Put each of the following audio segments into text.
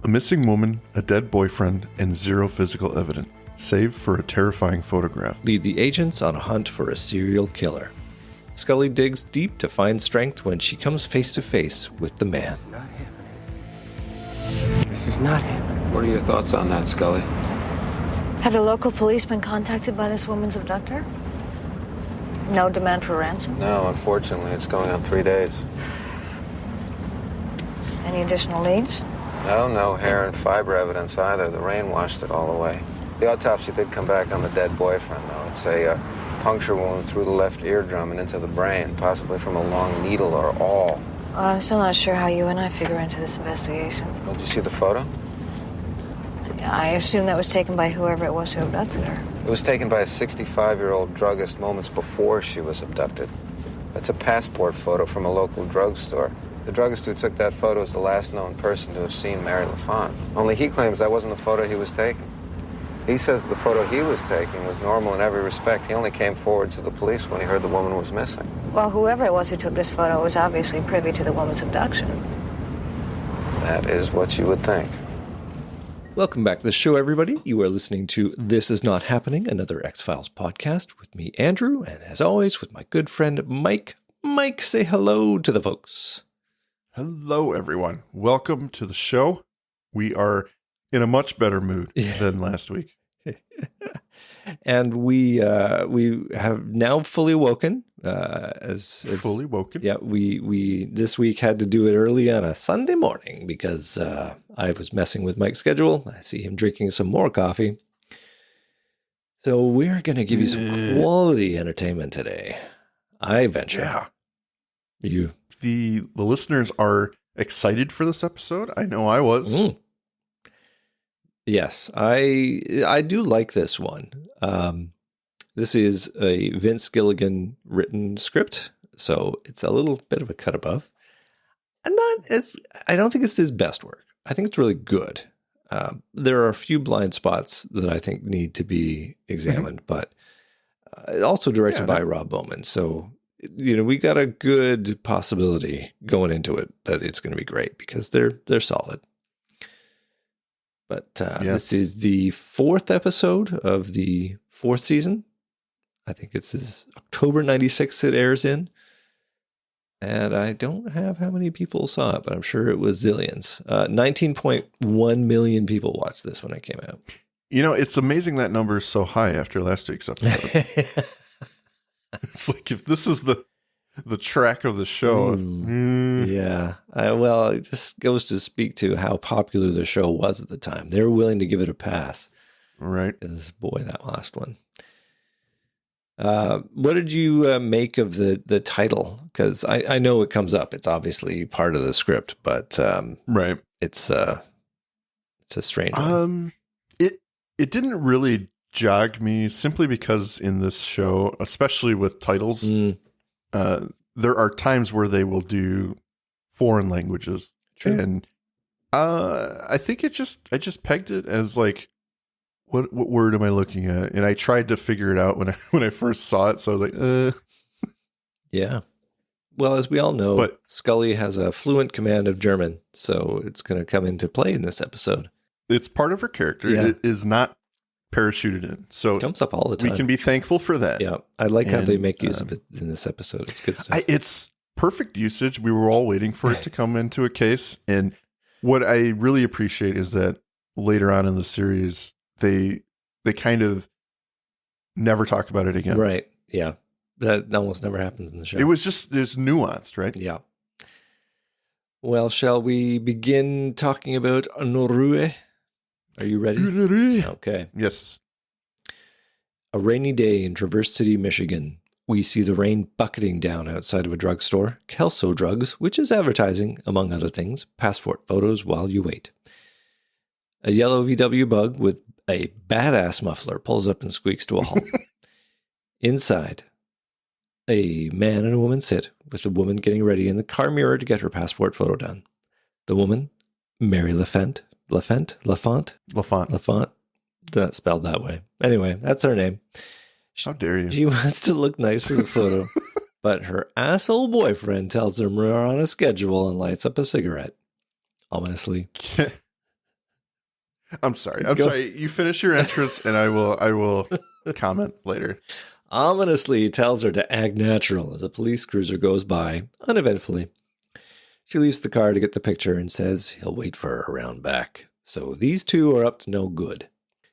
A missing woman, a dead boyfriend, and zero physical evidence, save for a terrifying photograph. Lead the agents on a hunt for a serial killer. Scully digs deep to find strength when she comes face to face with the man. Not happening. This is not happening. What are your thoughts on that, Scully? Have the local police been contacted by this woman's abductor? No demand for ransom? No, unfortunately, it's going on 3 days. Any additional leads? No hair and fiber evidence either. The rain washed it all away. The autopsy did come back on the dead boyfriend, though. It's a puncture wound through the left eardrum and into the brain, possibly from a long needle or awl. Well, I'm still not sure how you and I figure into this investigation. Did you see the photo? I assume that was taken by whoever it was who abducted her. It was taken by a 65-year-old druggist moments before she was abducted. That's a passport photo from a local drugstore. The druggist who took that photo is the last known person to have seen Mary LaFont. Only he claims that wasn't the photo he was taking. He says the photo he was taking was normal in every respect. He only came forward to the police when he heard the woman was missing. Well, whoever it was who took this photo was obviously privy to the woman's abduction. That is what you would think. Welcome back to the show, everybody. You are listening to This Is Not Happening, another X-Files podcast with me, Andrew, and as always, with my good friend, Mike. Mike, say hello to the folks. Hello, everyone. Welcome to the show. We are in a much better mood than last week. And we have now fully woken. Fully woken? Yeah, we this week had to do it early on a Sunday morning because I was messing with Mike's schedule. I see him drinking some more coffee. So we're going to give you some quality entertainment today. I venture. Yeah. You. The listeners are excited for this episode. I know I was. Mm. Yes, I do like this one. This is a Vince Gilligan written script, so it's a little bit of a cut above. I don't think it's his best work. I think it's really good. There are a few blind spots that I think need to be examined, but also directed by Rob Bowman. So, we got a good possibility going into it that it's going to be great because they're solid. But This is the 4th episode of the 4th season. I think it's October 96 it airs in. And I don't have how many people saw it, but I'm sure it was zillions. 19.1 million people watched this when it came out. It's amazing that number is so high after last week's episode. It's like if this is the track of the show. Yeah. Well, it just goes to speak to how popular the show was at the time. They were willing to give it a pass. Right. Because, boy, that last one. What did you make of the title? Because I know it comes up. It's obviously part of the script, but right. It's a strange one. It didn't really jog me simply because in this show, especially with titles, there are times where they will do foreign languages. True. And I think I just pegged it as like, what word am I looking at? And I tried to figure it out when I first saw it. So I was like, Yeah. Well, as we all know, Scully has a fluent command of German, so it's going to come into play in this episode. It's part of her character. Yeah. It is not parachuted in. So it comes up all the time. We can be thankful for that. Yeah. I like how they make use of it in this episode. It's good stuff. It's perfect usage. We were all waiting for it to come into a case. And what I really appreciate is that later on in the series, they kind of never talk about it again. Right. Yeah. That almost never happens in the show. It's nuanced, right? Yeah. Well, shall we begin talking about Unruhe? Are you ready? Okay. Yes. A rainy day in Traverse City, Michigan. We see the rain bucketing down outside of a drugstore, Kelso Drugs, which is advertising, among other things, passport photos while you wait. A yellow VW Bug with a badass muffler pulls up and squeaks to a halt. Inside, a man and a woman sit, with the woman getting ready in the car mirror to get her passport photo done. The woman, Mary LaFont, not spelled that way. Anyway, that's her name. How dare you? She wants to look nice for the photo, but her asshole boyfriend tells her we're on a schedule and lights up a cigarette. Ominously. I'm sorry. I'm sorry. You finish your entrance, and I will comment later. Ominously, he tells her to act natural as a police cruiser goes by, uneventfully. She leaves the car to get the picture and says he'll wait for her around back. So these two are up to no good.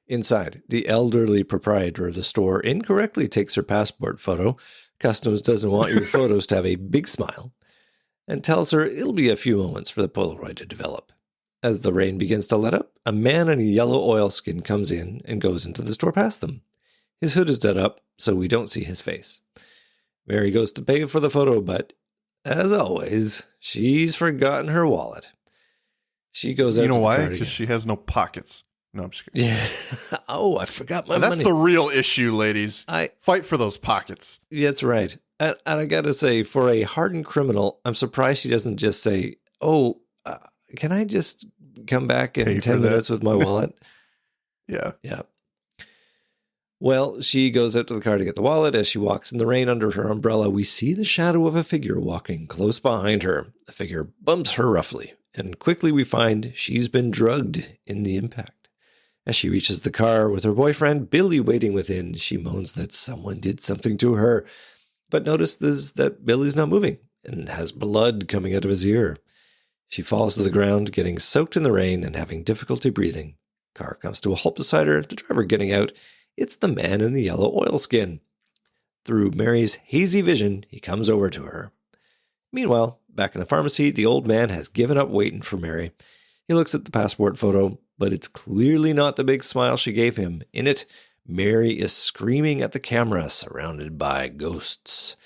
Inside, the elderly proprietor of the store incorrectly takes her passport photo. Customs doesn't want your photos to have a big smile, and tells her it'll be a few moments for the Polaroid to develop. As the rain begins to let up, a man in a yellow oilskin comes in and goes into the store past them. His hood is done up, so we don't see his face. Mary goes to pay for the photo, but as always, she's forgotten her wallet. She goes out. You know to the why? car Because again. she has no pockets. No, I'm just kidding. Yeah. Oh, I forgot my That's money. the real issue, ladies. Fight for those pockets. That's right. And I got to say, for a hardened criminal, I'm surprised she doesn't just say, "Oh, can I just come back in Pay 10 for that." minutes with my wallet?" Yeah. Yeah. Well, she goes out to the car to get the wallet. As she walks in the rain under her umbrella, we see the shadow of a figure walking close behind her. The figure bumps her roughly, and quickly we find she's been drugged in the impact. As she reaches the car with her boyfriend, Billy, waiting within, she moans that someone did something to her, but notices that Billy's not moving and has blood coming out of his ear. She falls to the ground, getting soaked in the rain and having difficulty breathing. Car comes to a halt beside her, the driver getting out. It's the man in the yellow oilskin. Through Mary's hazy vision, he comes over to her. Meanwhile, back in the pharmacy, the old man has given up waiting for Mary. He looks at the passport photo, but it's clearly not the big smile she gave him. In it, Mary is screaming at the camera, surrounded by ghosts.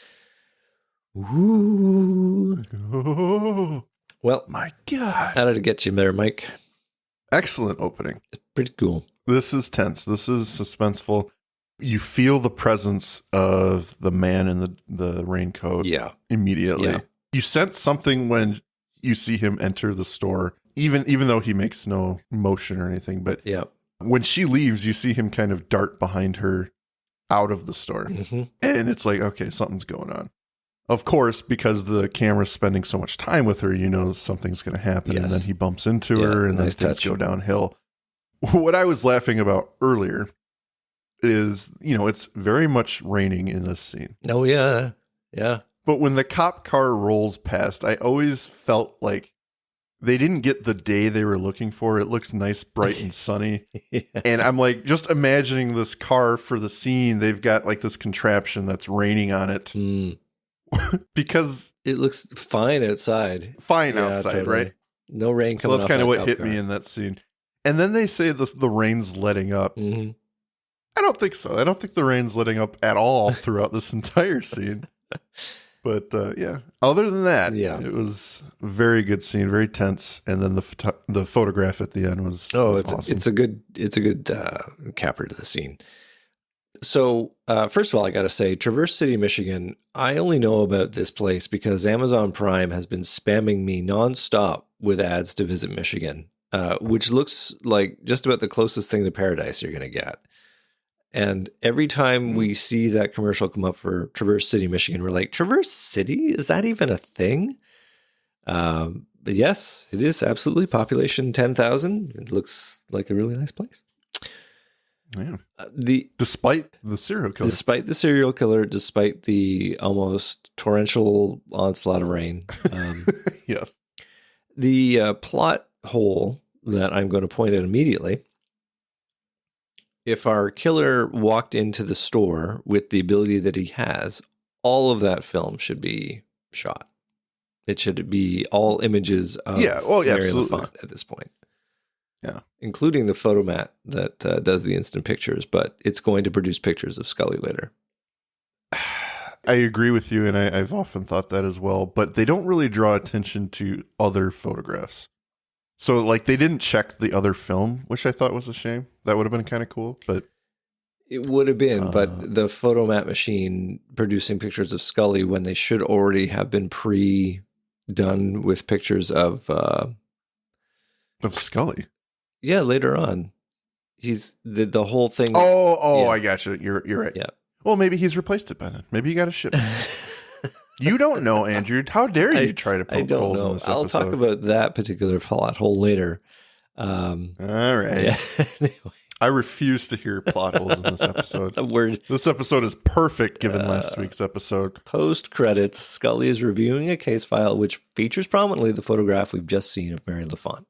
Ooh. Oh, Well, my God. how did it get you there, Mike? Excellent opening. It's pretty cool. This is tense. This is suspenseful. You feel the presence of the man in the raincoat Yeah. immediately. Yeah. You sense something when you see him enter the store, even though he makes no motion or anything. But Yeah. when she leaves, you see him kind of dart behind her out of the store. Mm-hmm. And it's like, okay, something's going on. Of course, because the camera's spending so much time with her, you know something's going to happen. Yes. And then he bumps into Yeah, her and nice then things touch. go downhill. What I was laughing about earlier is, it's very much raining in this scene. Oh, yeah. Yeah. But when the cop car rolls past, I always felt like they didn't get the day they were looking for. It looks nice, bright, and sunny. Yeah. And I'm like, just imagining this car for the scene. They've got like this contraption that's raining on it because It looks fine outside. fine Yeah, outside, totally. right? No rain So coming that's off kind of that what cop hit car. me in that scene. And then they say the rain's letting up. Mm-hmm. I don't think so. I don't think the rain's letting up at all throughout this entire scene. But yeah, other than that, Yeah. it was a very good scene, very tense. And then the photograph at the end was awesome. It's a good capper to the scene. So first of all, I got to say, Traverse City, Michigan. I only know about this place because Amazon Prime has been spamming me nonstop with ads to visit Michigan, which looks like just about the closest thing to paradise you're going to get. And every time we see that commercial come up for Traverse City, Michigan, we're like, Traverse City? Is that even a thing? But yes, it is absolutely. Population 10,000. It looks like a really nice place. Yeah. Despite the serial killer. Despite the serial killer, despite the almost torrential onslaught of rain. Yes. The plot hole that I'm going to point out immediately. If our killer walked into the store with the ability that he has, all of that film should be shot. It should be all images of Mary absolutely. LaFont at this point. Yeah. Including the photomat that does the instant pictures, but it's going to produce pictures of Scully later. I agree with you, and I've often thought that as well, but they don't really draw attention to other photographs. So, like, they didn't check the other film, which I thought was a shame. That would have been kind of cool, but... It would have been, but the photomat machine producing pictures of Scully when they should already have been pre-done with pictures of Scully? Yeah, later on. He's the whole thing. Yeah. I got you. You're right. Yeah. Well, maybe he's replaced it by then. Maybe you got a ship. You don't know, Andrew. How dare you try to poke I don't holes know. in this I'll episode? talk about that particular plot hole later. All right. Yeah. Anyway, I refuse to hear plot holes in this episode. the word This episode is perfect given last week's episode. post-credits, Scully is reviewing a case file which features prominently the photograph we've just seen of Mary LaFont.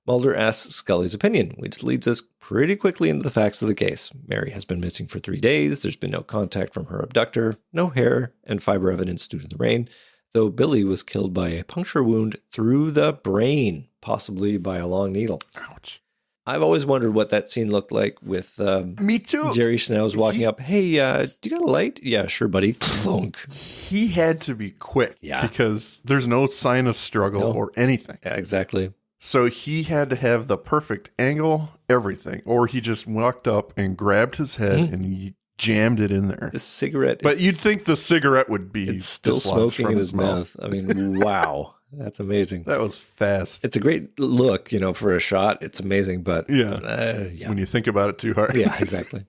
Mulder asks Scully's opinion, which leads us pretty quickly into the facts of the case. Mary has been missing for 3 days. There's been no contact from her abductor, no hair and fiber evidence due to the rain, though Billy was killed by a puncture wound through the brain, possibly by a long needle. Ouch. I've always wondered what that scene looked like with Me too. Jerry Schnauz walking up. Hey, do you got a light? Yeah, sure, buddy. Plunk. He had to be quick. Yeah. Because there's no sign of struggle or anything. Yeah, exactly. So he had to have the perfect angle, everything. Or he just walked up and grabbed his head and he jammed it in there. The cigarette But you'd think the cigarette would be it's still dislodged smoking from in his mouth. I mean, wow. That's amazing. That was fast. It's a great look, for a shot. It's amazing, but Yeah. When you think about it too hard. Yeah, exactly.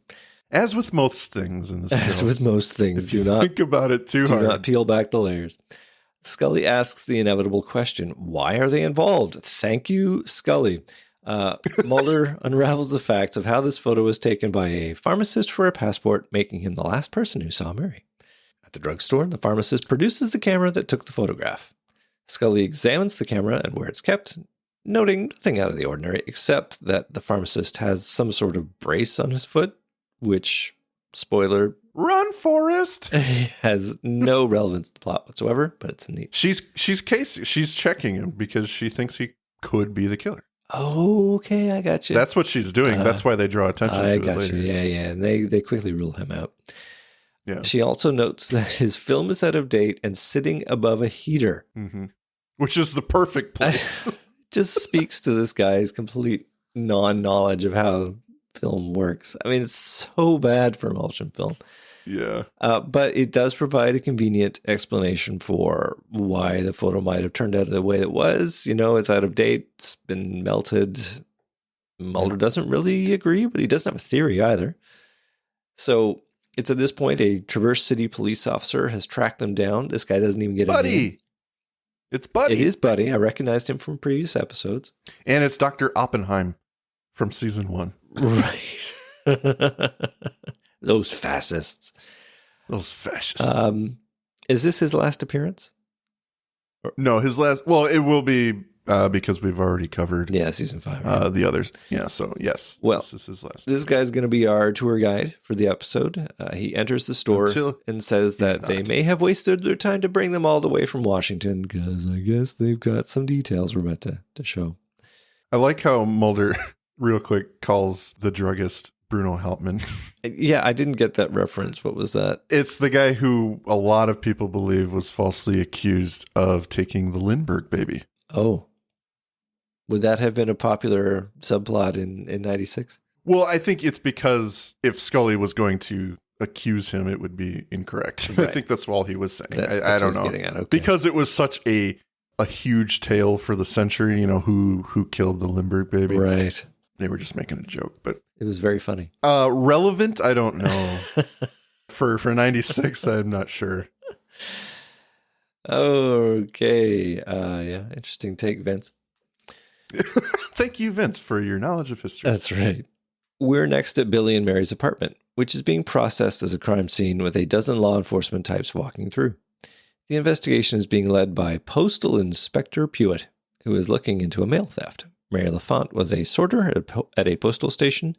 As with most things in this As show, with most things, if do you not think about it too hard. not peel back the layers. Scully asks the inevitable question, why are they involved? Thank you, Scully. Mulder unravels the facts of how this photo was taken by a pharmacist for a passport, making him the last person who saw Mary. At the drugstore, the pharmacist produces the camera that took the photograph. Scully examines the camera and where it's kept, noting nothing out of the ordinary, except that the pharmacist has some sort of brace on his foot, which, spoiler, Run, Forrest. has no relevance to the plot whatsoever, but it's neat. She's checking him because she thinks he could be the killer. Okay, I got you. That's what she's doing. That's why they draw attention to I it got later. you. Yeah. And they quickly rule him out. Yeah. She also notes that his film is out of date and sitting above a heater. Mm-hmm. Which is the perfect place. Just speaks to this guy's complete non-knowledge of how film works. I mean, it's so bad for emulsion film. Yeah. But it does provide a convenient explanation for why the photo might have turned out the way it was. It's out of date. It's been melted. Mulder doesn't really agree, but he doesn't have a theory either. So it's at this point a Traverse City police officer has tracked them down. This guy doesn't even get a name. Buddy. It's Buddy. It is Buddy. I recognized him from previous episodes. And it's Dr. Oppenheim from season 1. Right. Those fascists. Those fascists. Is this his last appearance? No, his last. Well, it will be because we've already covered season 5. Right? the others. Yeah, so yes. Well, this is his last. This guy's going to be our tour guide for the episode. He enters the store and says that they may have wasted their time to bring them all the way from Washington because I guess they've got some details we're about to show. I like how Mulder, real quick, calls the druggist Bruno Hauptmann. Yeah, I didn't get that reference. What was that? It's the guy who a lot of people believe was falsely accused of taking the Lindbergh baby. Oh. Would that have been a popular subplot in 96? Well, I think it's because if Scully was going to accuse him, it would be incorrect. Right. I think that's all he was saying. That's I don't what know. he's getting at. Okay. Because it was such a huge tale for the century, who killed the Lindbergh baby. Right. They were just making a joke, but It was very funny. relevant, I don't know. for 96, I'm not sure. Okay. Yeah. Interesting take, Vince. Thank you, Vince, for your knowledge of history. That's right. We're next at Billy and Mary's apartment, which is being processed as a crime scene with a dozen law enforcement types walking through. The investigation is being led by Postal Inspector Pewitt, who is looking into a mail theft. Mary LaFont was a sorter at a postal station.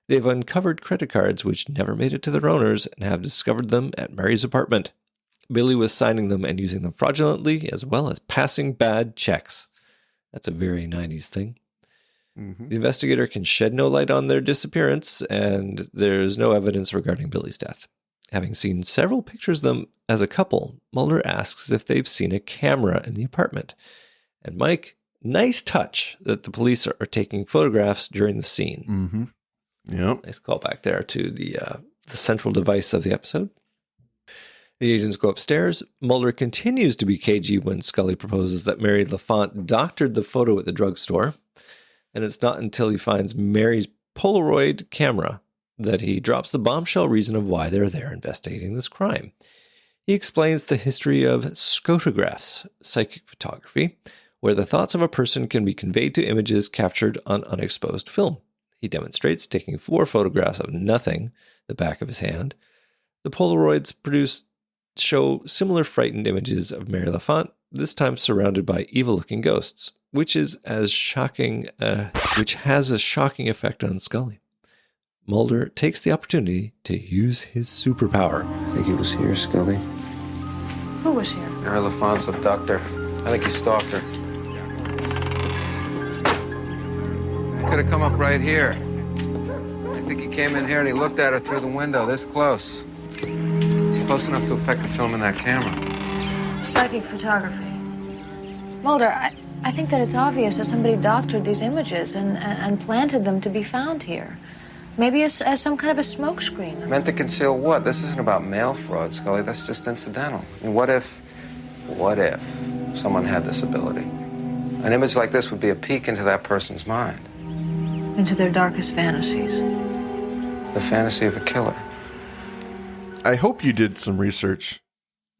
They've uncovered credit cards which never made it to their owners and have discovered them at Mary's apartment. Billy was signing them and using them fraudulently, as well as passing bad checks. That's a very 90s thing. Mm-hmm. The investigator can shed no light on their disappearance, and there's no evidence regarding Billy's death. Having seen several pictures of them as a couple, Mulder asks if they've seen a camera in the apartment. And Mike, nice touch that the police are taking photographs during the scene. Mm-hmm. Yep. Nice callback there to the central device of the episode. The agents go upstairs. Mulder continues to be cagey when Scully proposes that Mary LaFont doctored the photo at the drugstore. And it's not until he finds Mary's Polaroid camera that he drops the bombshell reason of why they're there investigating this crime. He explains the history of scotographs, psychic photography, where the thoughts of a person can be conveyed to images captured on unexposed film. He demonstrates taking 4 photographs of nothing, the back of his hand. The Polaroids produced show similar frightened images of Mary LaFont, this time surrounded by evil-looking ghosts, which has a shocking effect on Scully. Mulder takes the opportunity to use his superpower. I think he was here, Scully. Who was here? Mary LaFont's abductor. I think he stalked her. He could have come up right here. I think he came in here and he looked at her through the window, this close. Close enough to affect the film in that camera. Psychic photography. Mulder, I think that it's obvious that somebody doctored these images and planted them to be found here. Maybe as some kind of a smokescreen. Meant to conceal what? This isn't about mail fraud, Scully. That's just incidental. And what if someone had this ability? An image like this would be a peek into that person's mind. Into their darkest fantasies. The fantasy of a killer. I hope you did some research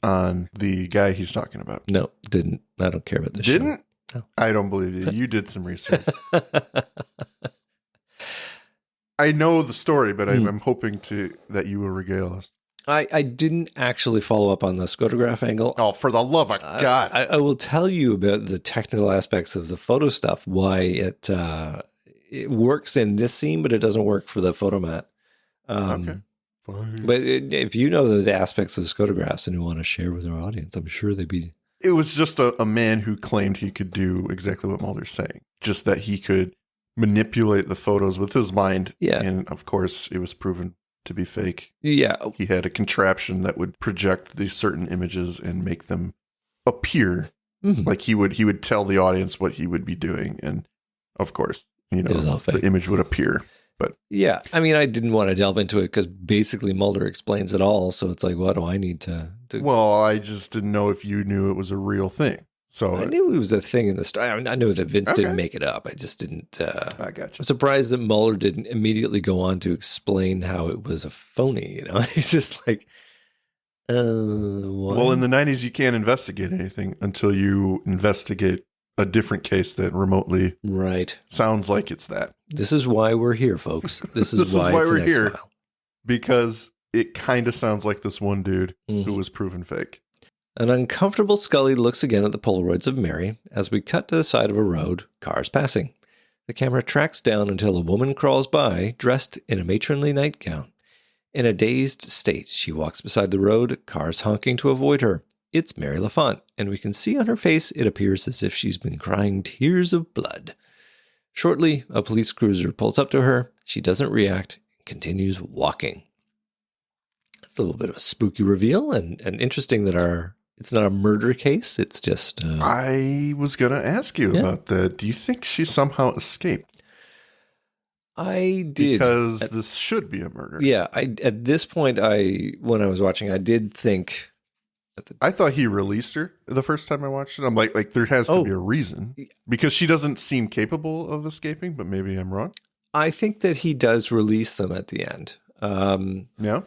on the guy he's talking about. No, didn't. I don't care about this Didn't? show. No. I don't believe you. You did some research. I know the story, but I'm hoping that you will regale us. I didn't actually follow up on the scotograph angle. Oh, for the love of God. I will tell you about the technical aspects of the photo stuff, why it works in this scene, but it doesn't work for the photomat. Okay. Fine. But if you know those aspects of the scotographs and you want to share with our audience, I'm sure they'd be... It was just a man who claimed he could do exactly what Mulder's saying. Just that he could manipulate the photos with his mind. Yeah. And of course, it was proven to be fake. Yeah. He had a contraption that would project these certain images and make them appear like he would tell the audience what he would be doing. And of course, It was all fake. the image would appear. But yeah, I mean, I didn't want to delve into it because basically Mulder explains it all. So it's like, what do I need to... Well, I just didn't know if you knew it was a real thing. So I knew it was a thing in the story. I mean, I knew that Vince didn't make it up. I just didn't... I got you. I'm surprised that Mulder didn't immediately go on to explain how it was a phony. You know, he's just like, what? Well, in the 90s, you can't investigate anything until you investigate a different case that remotely sounds like it's that. This is why we're here, folks. This is why we're it's here. X-File. Because it kind of sounds like this one dude who was proven fake. An uncomfortable Scully looks again at the Polaroids of Mary as we cut to the side of a road, cars passing. The camera tracks down until a woman crawls by, dressed in a matronly nightgown. In a dazed state, she walks beside the road, cars honking to avoid her. It's Mary LaFont, and we can see on her face it appears as if she's been crying tears of blood. Shortly, a police cruiser pulls up to her. She doesn't react and continues walking. It's a little bit of a spooky reveal, and interesting that it's not a murder case. It's just... I was going to ask you about that. Do you think she somehow escaped? I did. Because this should be a murder. Yeah, at this point, when I was watching, I did think... I thought he released her the first time I watched it. I'm like there has to be a reason. Because she doesn't seem capable of escaping, but maybe I'm wrong. I think that he does release them at the end. Yeah.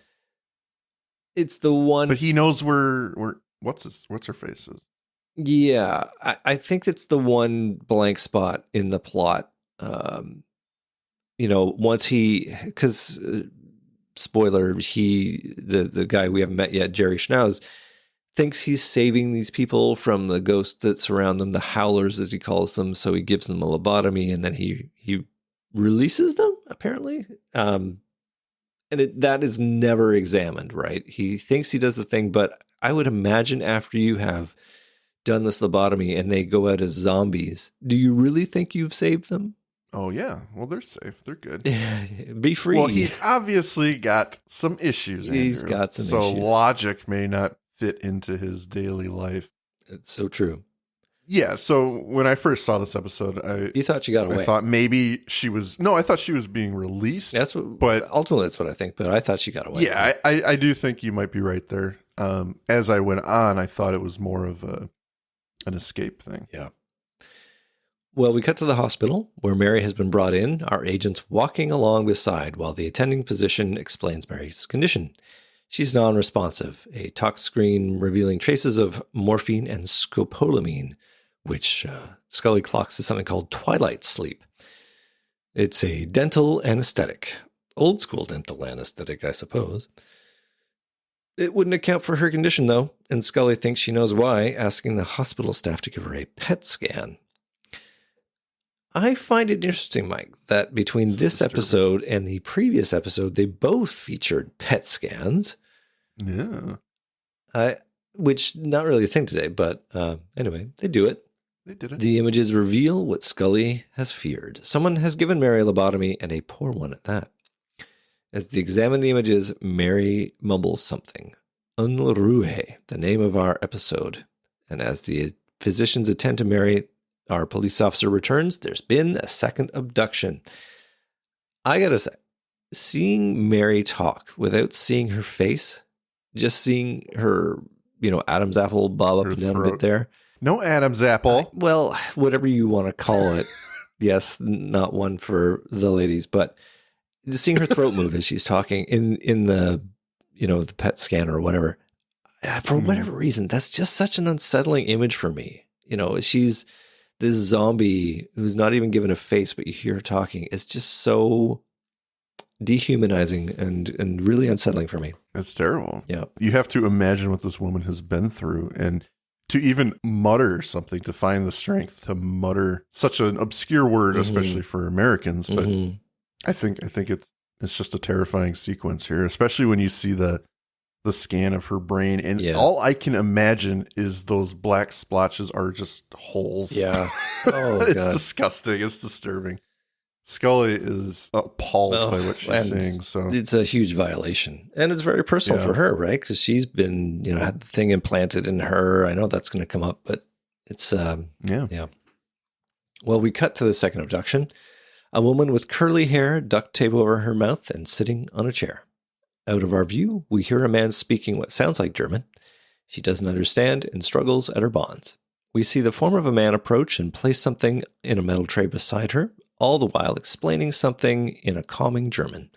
It's the one... But he knows where what's her face is. Yeah, I think it's the one blank spot in the plot. Once because spoiler, the guy we haven't met yet, Gerald Schnauz, thinks he's saving these people from the ghosts that surround them, the howlers as he calls them. So he gives them a lobotomy and then he releases them, apparently. And that is never examined, right? He thinks he does the thing, but I would imagine after you have done this lobotomy and they go out as zombies, do you really think you've saved them? Oh, yeah. Well, they're safe. They're good. Be free. Well, he's obviously got some issues, Andrew. He's got some issues. So logic may not fit into his daily life. It's so true. Yeah, so when I first saw this episode, you thought she got away. I thought maybe she was... No, I thought she was being released. But ultimately, that's what I think. But I thought she got away. Yeah, I do think you might be right there. As I went on, I thought it was more of an escape thing. Yeah. Well, we cut to the hospital where Mary has been brought in, our agents walking along beside while the attending physician explains Mary's condition. She's non-responsive, a tox screen revealing traces of morphine and scopolamine, which Scully clocks to something called twilight sleep. It's a dental anesthetic. Old school dental anesthetic, I suppose. It wouldn't account for her condition, though, and Scully thinks she knows why, asking the hospital staff to give her a PET scan. I find it interesting, Mike, that between this episode and the previous episode, they both featured PET scans. Yeah. Which, not really a thing today, but anyway, they do it. They did it. The images reveal what Scully has feared. Someone has given Mary a lobotomy, and a poor one at that. As they examine the images, Mary mumbles something. Unruhe, the name of our episode. And as the physicians attend to Mary, our police officer returns. There's been a second abduction. I gotta say, seeing Mary talk without seeing her face, just seeing her, Adam's apple bob up Her and down a throat. bit there. No Adam's apple. Well, whatever you want to call it. Yes, not one for the ladies, but just seeing her throat move as she's talking in the, the PET scanner or whatever. For whatever reason, that's just such an unsettling image for me. She's this zombie who's not even given a face, but you hear her talking. It's just so dehumanizing and really unsettling for me. It's terrible. Yeah. You have to imagine what this woman has been through, and to even mutter something, to find the strength to mutter such an obscure word, especially for Americans. But I think it's just a terrifying sequence here, especially when you see the scan of her brain, and all I can imagine is those black splotches are just holes. Yeah. Oh, it's God. disgusting. It's disturbing. Scully is appalled by what she's saying. So it's a huge violation, and it's very personal for her, right? Because she's been, had the thing implanted in her. I know that's going to come up, but it's yeah. Well, we cut to the second abduction. A woman with curly hair, duct tape over her mouth, and sitting on a chair. Out of our view, we hear a man speaking what sounds like German. She doesn't understand and struggles at her bonds. We see the form of a man approach and place something in a metal tray beside her, all the while explaining something in a calming German.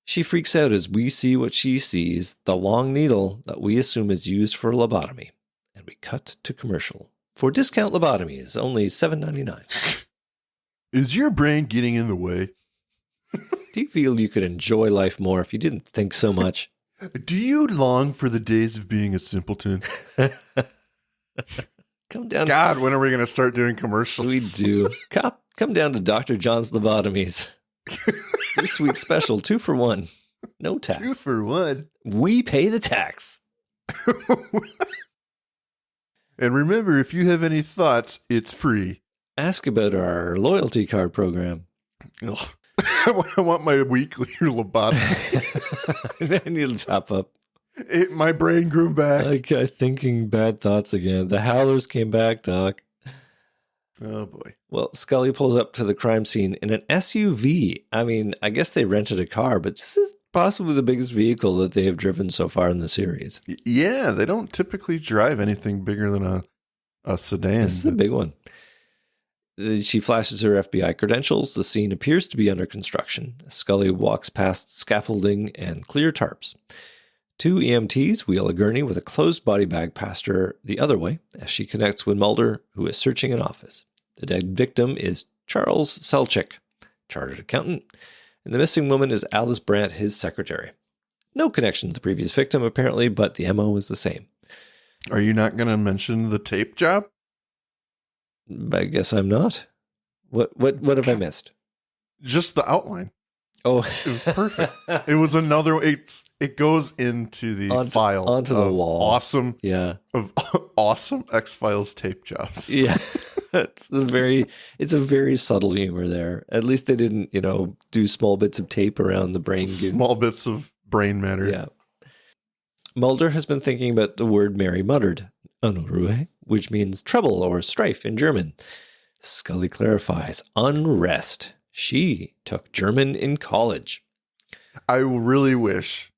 She freaks out as we see what she sees, the long needle that we assume is used for lobotomy. And we cut to commercial. For discount lobotomies, only $7.99. is your brain getting in the way? Do you feel you could enjoy life more if you didn't think so much? Do you long for the days of being a simpleton? Come down. God, when are we going to start doing commercials? We do. Come down to Dr. John's Lobotomies. This week's special, 2 for 1. No tax. 2 for 1. We pay the tax. And remember, if you have any thoughts, it's free. Ask about our loyalty card program. Ugh. I want my weekly lobotomy. I need to top up. My brain grew back. Like, thinking bad thoughts again. The howlers came back, Doc. Oh, boy. Well, Scully pulls up to the crime scene in an SUV. I mean, I guess they rented a car, but this is possibly the biggest vehicle that they have driven so far in the series. Yeah, they don't typically drive anything bigger than a sedan. This is a big one. She flashes her FBI credentials. The scene appears to be under construction. Scully walks past scaffolding and clear tarps. 2 EMTs wheel a gurney with a closed body bag past her the other way as she connects with Mulder, who is searching an office. The dead victim is Charles Selchik, chartered accountant, and the missing woman is Alice Brandt, his secretary. No connection to the previous victim, apparently, but the MO is the same. Are you not going to mention the tape job? I guess I'm not. What have I missed? Just the outline. Oh, It was perfect. It was another. It goes into the file onto the of wall. Awesome, yeah, of awesome X-Files tape jobs. yeah. It's a very subtle humor there. At least they didn't, do small bits of tape around the brain. Small bits of brain matter. Yeah. Mulder has been thinking about the word Mary muttered, Unruhe, which means trouble or strife in German. Scully clarifies, unrest. She took German in college. I really wish,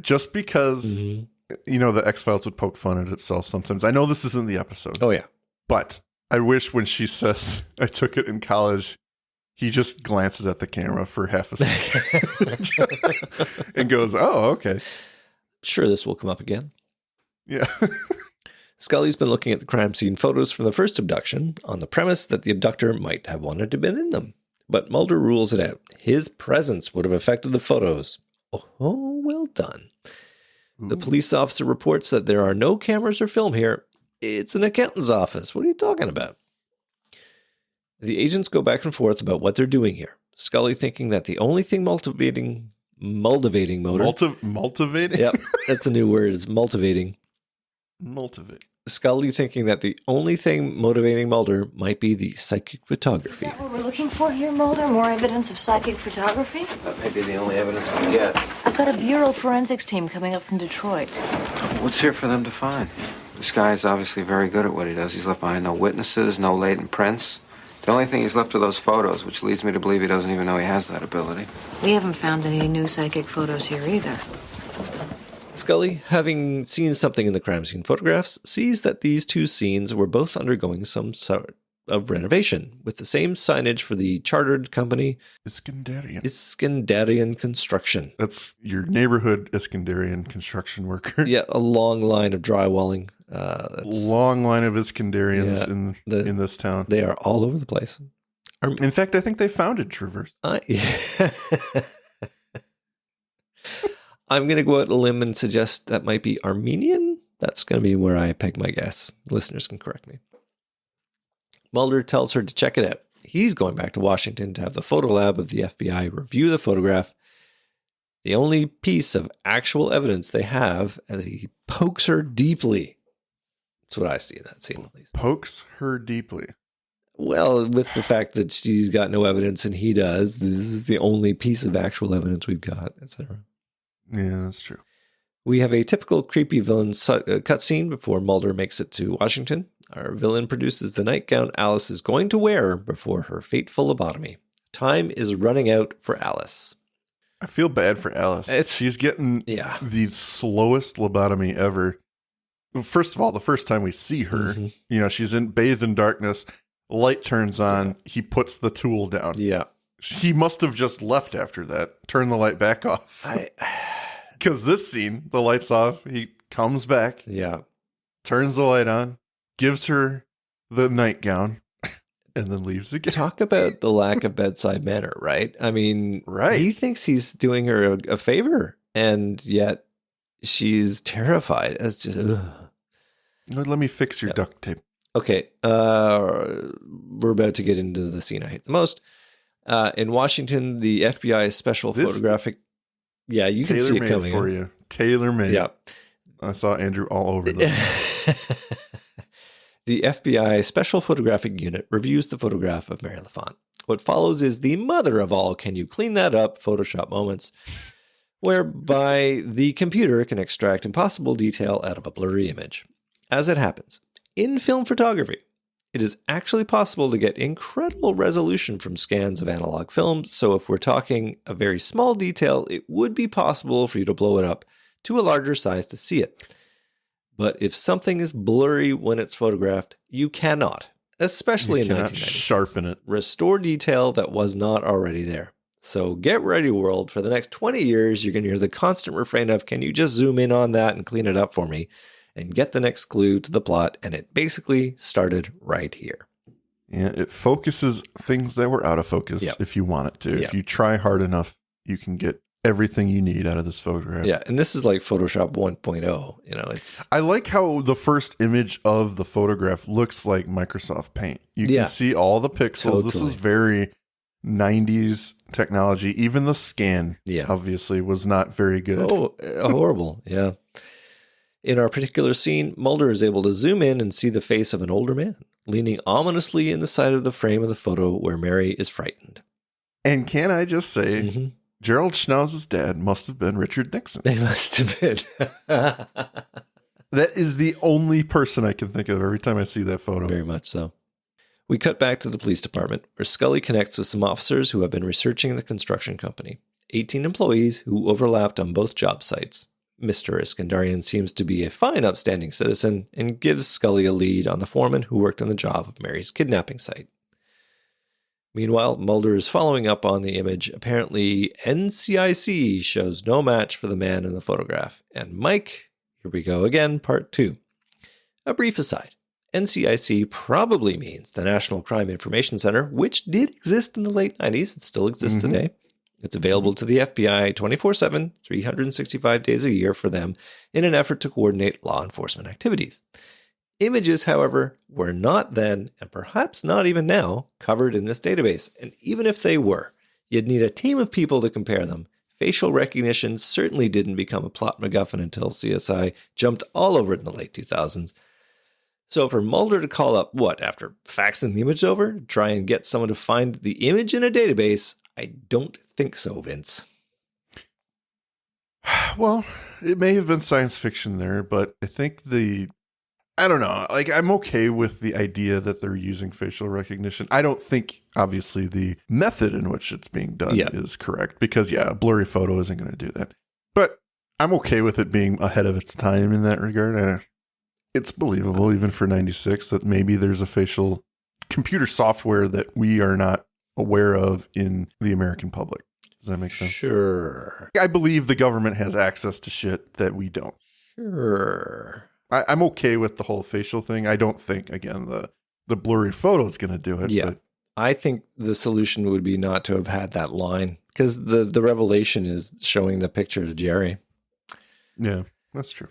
just because, the X-Files would poke fun at itself sometimes. I know this isn't the episode. Oh, yeah. But I wish when she says, I took it in college, he just glances at the camera for half a second and goes, oh, okay. Sure, this will come up again. Yeah. Scully's been looking at the crime scene photos from the first abduction on the premise that the abductor might have wanted to have been in them. But Mulder rules it out. His presence would have affected the photos. Oh, well done. Ooh. The police officer reports that there are no cameras or film here. It's an accountant's office. What are you talking about? The agents go back and forth about what they're doing here. Scully thinking that the only thing multivating motor. Multivating? Yep, that's a new word. It's multivating. Multivate. Scully thinking that the only thing motivating Mulder might be the psychic photography. Is that what we're looking for here, Mulder? More evidence of psychic photography? That may be the only evidence we get. I've got a Bureau forensics team coming up from Detroit. What's here for them to find? This guy is obviously very good at what he does. He's left behind no witnesses, no latent prints. The only thing he's left are those photos, which leads me to believe he doesn't even know he has that ability. We haven't found any new psychic photos here either. Scully, having seen something in the crime scene photographs, sees that these two scenes were both undergoing some sort of renovation, with the same signage for the chartered company Iskandarian Construction. That's your neighborhood Iskandarian construction worker. Yeah, a long line of drywalling. Long line of Iskandarians in this town. They are all over the place. In fact, I think they founded Traverse. I'm going to go out on a limb and suggest that might be Armenian. That's going to be where I peg my guess. Listeners can correct me. Mulder tells her to check it out. He's going back to Washington to have the photo lab of the FBI review the photograph. The only piece of actual evidence they have, as he pokes her deeply. That's what I see in that scene, at least. Pokes her deeply. Well, with the fact that she's got no evidence and he does, this is the only piece of actual evidence we've got, etc. Yeah, that's true. We have a typical creepy villain cutscene before Mulder makes it to Washington. Our villain produces the nightgown Alice is going to wear before her fateful lobotomy. Time is running out for Alice. I feel bad for Alice. She's getting the slowest lobotomy ever. First of all, the first time we see her, she's bathed in darkness. Light turns on. He puts the tool down. Yeah. He must have just left after that. Turn the light back off. Because this scene, the light's off. He comes back. Yeah. Turns the light on. Gives her the nightgown. And then leaves again. Talk about the lack of bedside manner, right? I mean, right. He thinks he's doing her a favor. And yet she's terrified. It's just, let me fix your duct tape. Okay. We're about to get into the scene I hate the most. In Washington, the FBI special photographic. Yeah, you can see it coming for you. Tailor-made. Yeah. I saw Andrew all over this. The FBI Special Photographic Unit reviews the photograph of Mary LaFont. What follows is the mother of all "can you clean that up" Photoshop moments, whereby the computer can extract impossible detail out of a blurry image. As it happens, in film photography, it is actually possible to get incredible resolution from scans of analog films, so if we're talking a very small detail, it would be possible for you to blow it up to a larger size to see it. But if something is blurry when it's photographed, you cannot, especially in 1990s, sharpen it. Restore detail that was not already there. So get ready, world. For the next 20 years, you're going to hear the constant refrain of, "Can you just zoom in on that and clean it up for me?" and get the next clue to the plot. And it basically started right here. Yeah, it focuses things that were out of focus if you want it to. Yep. If you try hard enough, you can get everything you need out of this photograph. Yeah, and this is like Photoshop 1.0. It's. I like how the first image of the photograph looks like Microsoft Paint. You can see all the pixels. Totally. This is very 90s technology. Even the scan, obviously, was not very good. Oh, horrible. Yeah. In our particular scene, Mulder is able to zoom in and see the face of an older man, leaning ominously in the side of the frame of the photo where Mary is frightened. And can I just say, Gerald Schnauz's dad must have been Richard Nixon. They must have been. That is the only person I can think of every time I see that photo. Very much so. We cut back to the police department, where Scully connects with some officers who have been researching the construction company. 18 employees who overlapped on both job sites. Mr. Iskandarian seems to be a fine, upstanding citizen and gives Scully a lead on the foreman who worked on the job of Mary's kidnapping site. Meanwhile, Mulder is following up on the image. Apparently, NCIC shows no match for the man in the photograph. And Mike, here we go again, part 2. A brief aside. NCIC probably means the National Crime Information Center, which did exist in the late 90s and still exists today. It's available to the FBI 24/7, 365 days a year for them in an effort to coordinate law enforcement activities. Images, however, were not then, and perhaps not even now, covered in this database. And even if they were, you'd need a team of people to compare them. Facial recognition certainly didn't become a plot MacGuffin until CSI jumped all over it in the late 2000s. So for Mulder to call up, after faxing the image over, try and get someone to find the image in a database, I don't think so, Vince. Well, it may have been science fiction there, but I think I don't know. Like, I'm okay with the idea that they're using facial recognition. I don't think, obviously, the method in which it's being done is correct because, a blurry photo isn't going to do that. But I'm okay with it being ahead of its time in that regard. It's believable, even for 96, that maybe there's a facial computer software that we are not aware of in the American public. Does that make sense? Sure. I believe the government has access to shit that we don't. Sure. I'm okay with the whole facial thing. I don't think, again, the blurry photo is going to do it. Yeah. But I think the solution would be not to have had that line because the revelation is showing the picture to Jerry. Yeah, that's true.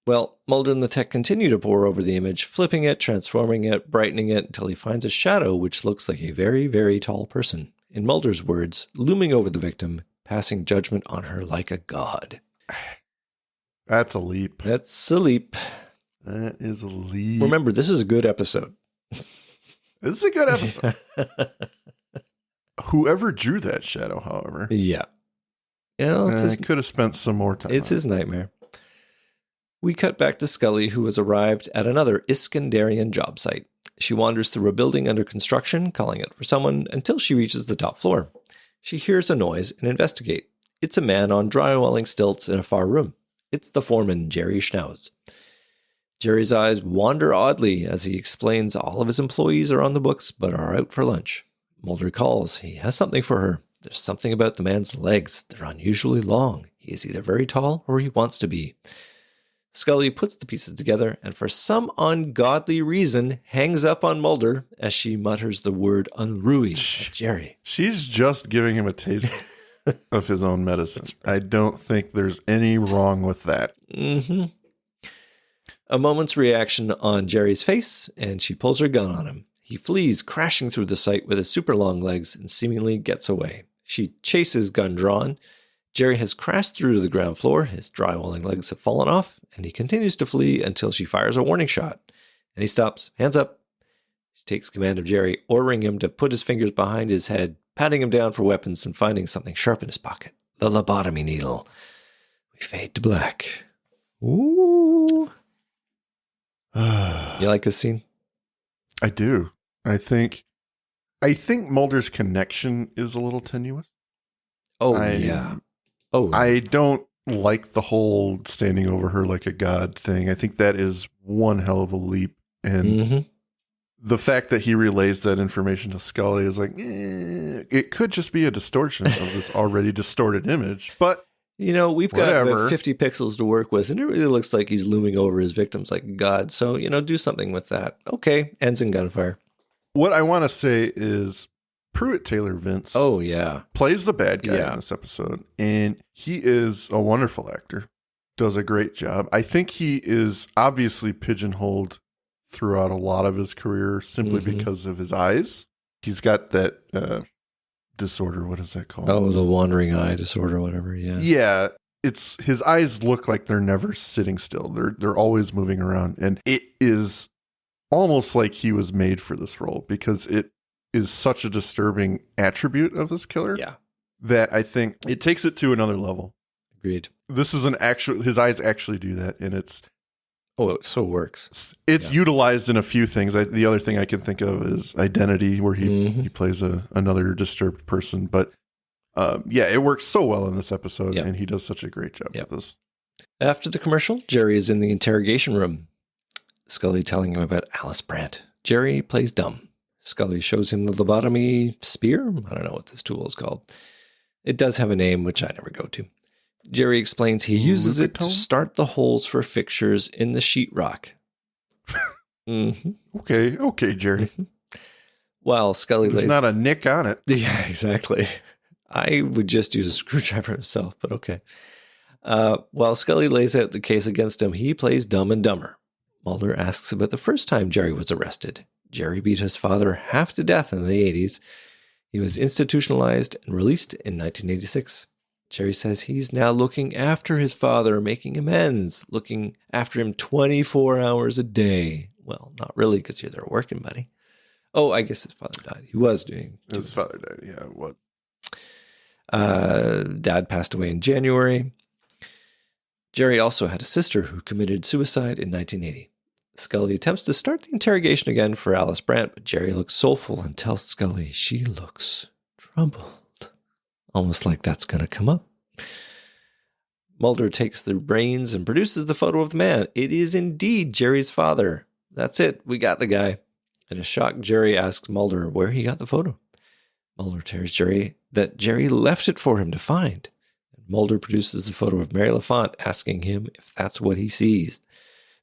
Well, Mulder and the tech continue to pore over the image, flipping it, transforming it, brightening it, until he finds a shadow which looks like a very, very tall person. In Mulder's words, looming over the victim, passing judgment on her like a god. That's a leap. That's a leap. That is a leap. Remember, this is a good episode. This is a good episode. Whoever drew that shadow, however. Yeah. He could have spent some more time. It's his nightmare. We cut back to Scully, who has arrived at another Iskandarian job site. She wanders through a building under construction, calling out for someone, until she reaches the top floor. She hears a noise and investigates. It's a man on drywalling stilts in a far room. It's the foreman, Gerald Schnauz. Jerry's eyes wander oddly as he explains all of his employees are on the books but are out for lunch. Mulder calls. He has something for her. There's something about the man's legs. They're unusually long. He is either very tall or he wants to be. Scully puts the pieces together and for some ungodly reason hangs up on Mulder as she mutters the word Unruhe at Jerry. She's just giving him a taste of his own medicine. Right. I don't think there's any wrong with that. Mm-hmm. A moment's reaction on Jerry's face and she pulls her gun on him. He flees, crashing through the site with his super long legs and seemingly gets away. She chases, gun drawn. Jerry has crashed through to the ground floor. His drywalling legs have fallen off, and he continues to flee until she fires a warning shot. And he stops, hands up. She takes command of Jerry, ordering him to put his fingers behind his head, patting him down for weapons and finding something sharp in his pocket. The lobotomy needle. We fade to black. Ooh. You like this scene? I do. I think Mulder's connection is a little tenuous. Yeah. I don't like the whole standing over her like a god thing. I think that is one hell of a leap. And the fact that he relays that information to Scully is like, it could just be a distortion of this already distorted image. But, we've got about 50 pixels to work with, and it really looks like he's looming over his victims like a god. So, do something with that. Okay, ends in gunfire. What I want to say is Pruitt Taylor Vince plays the bad guy in this episode, and he is a wonderful actor, does a great job. I think he is obviously pigeonholed throughout a lot of his career simply because of his eyes. He's got that disorder. What is that called? Oh, the wandering eye disorder, whatever. Yeah. Yeah. It's his eyes look like they're never sitting still. They're always moving around, and it is almost like he was made for this role because it is such a disturbing attribute of this killer that I think it takes it to another level. Agreed. This is his eyes actually do that, and it works. It's utilized in a few things. The other thing I can think of is Identity, where he plays another disturbed person. But it works so well in this episode, and he does such a great job with this. After the commercial, Jerry is in the interrogation room. Scully telling him about Alice Brandt. Jerry plays dumb. Scully shows him the lobotomy spear. I don't know what this tool is called. It does have a name, which I never go to. Jerry explains he uses it to start the holes for fixtures in the sheetrock. Mm-hmm. Okay, Jerry. While Scully There's lays... not a nick on it. Yeah, exactly. I would just use a screwdriver himself, but okay. While Scully lays out the case against him, he plays Dumb and Dumber. Mulder asks about the first time Jerry was arrested. Jerry beat his father half to death in the 80s. He was institutionalized and released in 1986. Jerry says he's now looking after his father, making amends, looking after him 24 hours a day. Well, not really, because you're there working, buddy. Oh, I guess his father died. He was doing... His father died, yeah. What? Dad passed away in January. Jerry also had a sister who committed suicide in 1980. Scully attempts to start the interrogation again for Alice Brandt, but Jerry looks soulful and tells Scully she looks troubled. Almost like that's going to come up. Mulder takes the reins and produces the photo of the man. It is indeed Jerry's father. That's it. We got the guy. In a shock, Jerry asks Mulder where he got the photo. Mulder tells Jerry that Jerry left it for him to find. Mulder produces the photo of Mary LaFont, asking him if that's what he sees.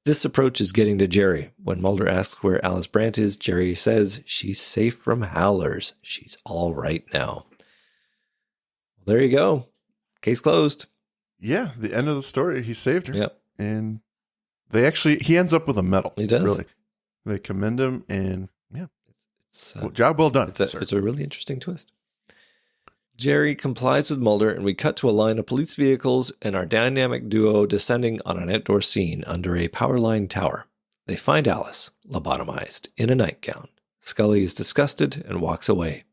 This approach is getting to Jerry. When Mulder asks where Alice Brandt is, Jerry says she's safe from howlers. She's all right now. Well, there you go. Case closed. Yeah, the end of the story. He saved her. Yep. And he ends up with a medal. He does. Really. They commend him, and yeah. It's job well done. It's a really interesting twist. Jerry complies with Mulder, and we cut to a line of police vehicles and our dynamic duo descending on an outdoor scene under a power line tower. They find Alice, lobotomized, in a nightgown. Scully is disgusted and walks away.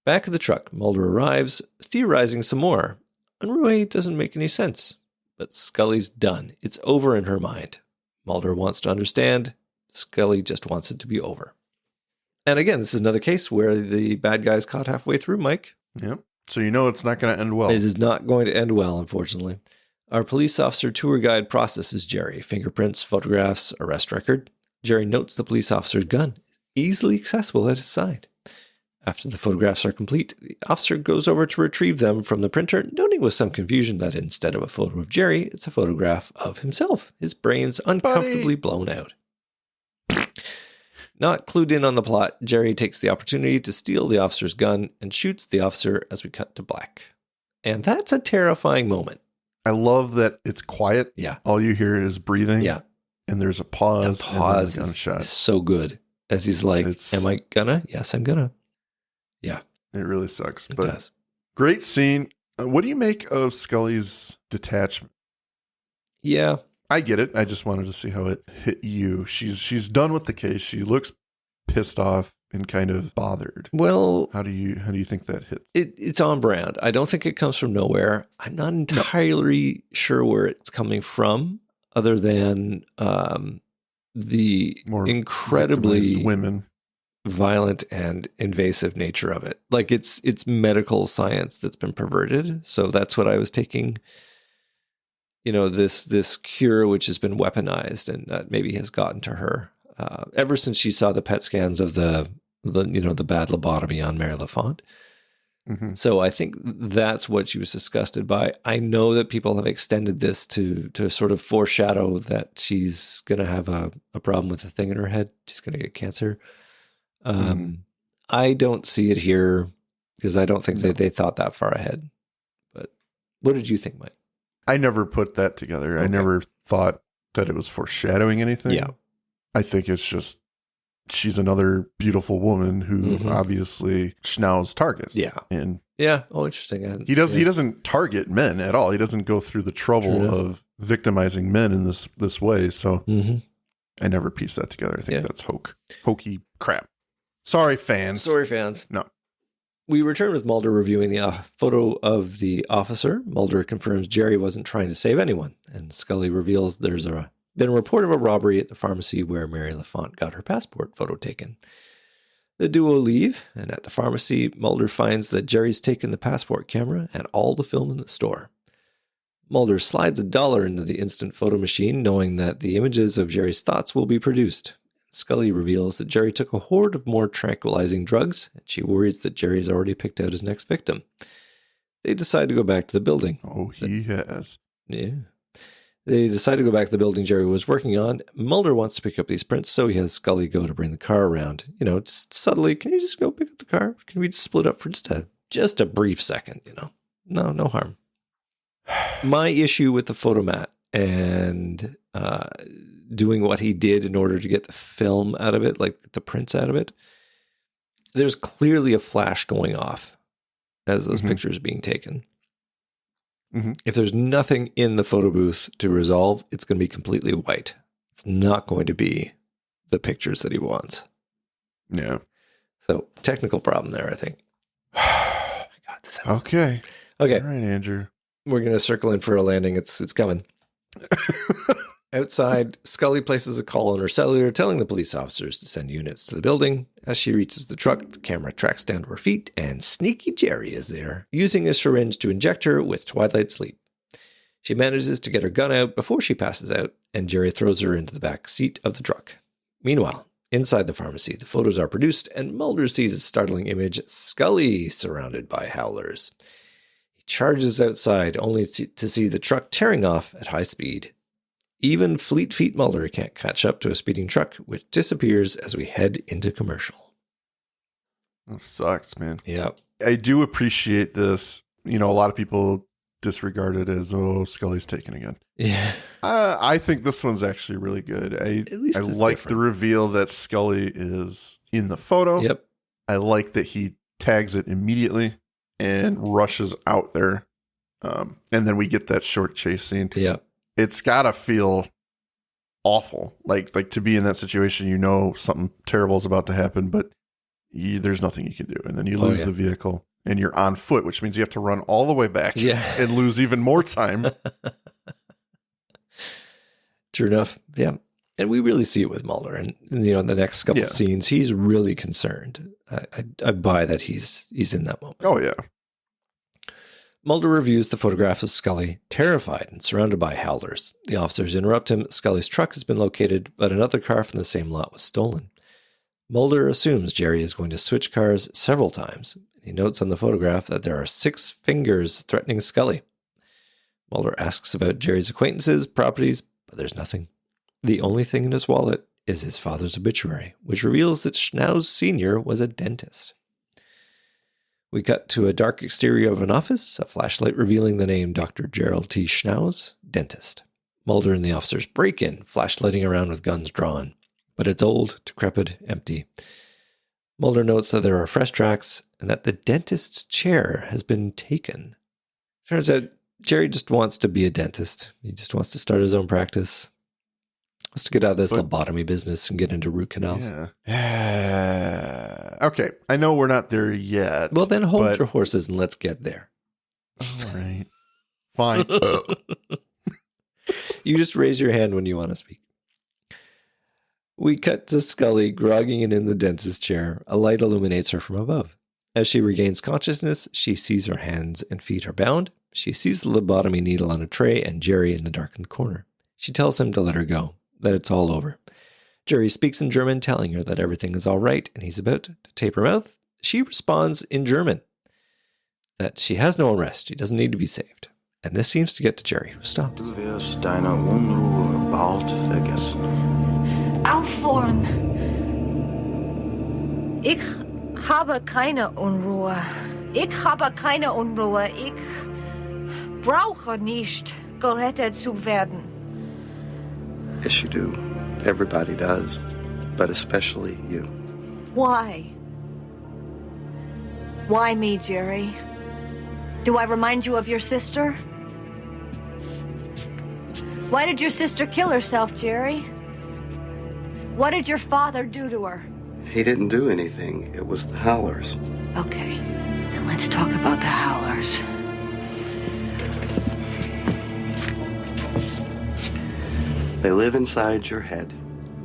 Back at the truck, Mulder arrives, theorizing some more. Unruhe doesn't make any sense, but Scully's done. It's over in her mind. Mulder wants to understand. Scully just wants it to be over. And again, this is another case where the bad guy's caught halfway through, Mike. Yep. So you know it's not going to end well. It is not going to end well, unfortunately. Our police officer tour guide processes Jerry. Fingerprints, photographs, arrest record. Jerry notes the police officer's gun, easily accessible at his side. After the photographs are complete, the officer goes over to retrieve them from the printer, noting with some confusion that instead of a photo of Jerry, it's a photograph of himself, his brains uncomfortably blown out. Not clued in on the plot, Jerry takes the opportunity to steal the officer's gun and shoots the officer as we cut to black. And that's a terrifying moment. I love that it's quiet. Yeah. All you hear is breathing. Yeah. And there's a pause. The pause and then a gunshot. is so good. As he's like, am I gonna? Yes, I'm gonna. Yeah. It really sucks. It but does. Great scene. What do you make of Scully's detachment? Yeah. I get it. I just wanted to see how it hit you. She's done with the case. She looks pissed off and kind of bothered. Well, how do you think that hits? It's on brand. I don't think it comes from nowhere. I'm not entirely sure where it's coming from, other than the More incredibly women, violent and invasive nature of it. Like it's medical science that's been perverted. So that's what I was taking. You know, this cure which has been weaponized and that maybe has gotten to her ever since she saw the PET scans of the bad lobotomy on Mary LaFont. Mm-hmm. So I think that's what she was disgusted by. I know that people have extended this to sort of foreshadow that she's going to have a problem with a thing in her head. She's going to get cancer. I don't see it here because I don't think they thought that far ahead. But what did you think, Mike? I never put that together. Okay. I never thought that it was foreshadowing anything. Yeah. I think it's just she's another beautiful woman who obviously Schnauz targets. Yeah. And yeah. Oh, interesting. He doesn't target men at all. He doesn't go through the trouble of victimizing men in this way. So I never pieced that together. I think that's hokey crap. Sorry, fans. No. We return with Mulder reviewing the photo of the officer. Mulder confirms Jerry wasn't trying to save anyone, and Scully reveals there's been a report of a robbery at the pharmacy where Mary LaFont got her passport photo taken. The duo leave, and at the pharmacy, Mulder finds that Jerry's taken the passport camera and all the film in the store. Mulder slides $1 into the instant photo machine, knowing that the images of Jerry's thoughts will be produced. Scully reveals that Jerry took a horde of more tranquilizing drugs, and she worries that Jerry's already picked out his next victim. They decide to go back to the building. Oh, he has. Yeah. They decide to go back to the building Jerry was working on. Mulder wants to pick up these prints, so he has Scully go to bring the car around. Just subtly, can you just go pick up the car? Can we just split up for just a brief second, No harm. My issue with the photomat and doing what he did in order to get the film out of it, like the prints out of it, there's clearly a flash going off as those pictures are being taken. If there's nothing in the photo booth to resolve, it's going to be completely white. It's not going to be the pictures that he wants. Yeah. So technical problem there, I think. Oh my God, this episode. Okay. All right, Andrew. We're going to circle in for a landing. It's coming. Outside, Scully places a call on her cellular telling the police officers to send units to the building. As she reaches the truck, the camera tracks down to her feet, and sneaky Jerry is there, using a syringe to inject her with twilight sleep. She manages to get her gun out before she passes out, and Jerry throws her into the back seat of the truck. Meanwhile, inside the pharmacy, the photos are produced, and Mulder sees a startling image, Scully surrounded by howlers. He charges outside, only to see the truck tearing off at high speed. Even Fleet Feet Mulder can't catch up to a speeding truck, which disappears as we head into commercial. That sucks, man. Yeah. I do appreciate this. A lot of people disregard it as, Scully's taken again. Yeah. I think this one's actually really good. I like the reveal that Scully is in the photo. Yep. I like that he tags it immediately and rushes out there. And then we get that short chase scene. Yeah. It's gotta feel awful, like to be in that situation. Something terrible is about to happen, but there's nothing you can do, and then you lose the vehicle, and you're on foot, which means you have to run all the way back and lose even more time. True enough, yeah. And we really see it with Mulder, and in the next couple of scenes, he's really concerned. I buy that he's in that moment. Oh yeah. Mulder reviews the photographs of Scully, terrified and surrounded by howlers. The officers interrupt him. Scully's truck has been located, but another car from the same lot was stolen. Mulder assumes Jerry is going to switch cars several times. He notes on the photograph that there are 6 fingers threatening Scully. Mulder asks about Jerry's acquaintances, properties, but there's nothing. The only thing in his wallet is his father's obituary, which reveals that Schnauz Sr. was a dentist. We cut to a dark exterior of an office, a flashlight revealing the name Dr. Gerald T. Schnauz, dentist. Mulder and the officers break in, flashlighting around with guns drawn. But it's old, decrepit, empty. Mulder notes that there are fresh tracks and that the dentist's chair has been taken. Turns out Jerry just wants to be a dentist. He just wants to start his own practice. Wants to get out of this lobotomy business and get into root canals. Yeah. Okay. I know we're not there yet. Well, then hold your horses and let's get there. All right. Fine. You just raise your hand when you want to speak. We cut to Scully grogging in the dentist's chair. A light illuminates her from above. As she regains consciousness, she sees her hands and feet are bound. She sees the lobotomy needle on a tray and Jerry in the darkened corner. She tells him to let her go, that it's all over. Jerry speaks in German, telling her that everything is all right, and he's about to tape her mouth. She responds in German that she has no arrest. She doesn't need to be saved. And this seems to get to Jerry, who stops. Du wirst deine Unruhe bald vergessen. Aufhören! Ich habe keine Unruhe. Ich habe keine Unruhe. Ich brauche nicht gerettet zu werden. Yes, you do. Everybody does, but especially you. Why? Why me, Jerry? Do I remind you of your sister? Why did your sister kill herself, Jerry? What did your father do to her? He didn't do anything. It was the howlers. Okay, then let's talk about the howlers. They live inside your head.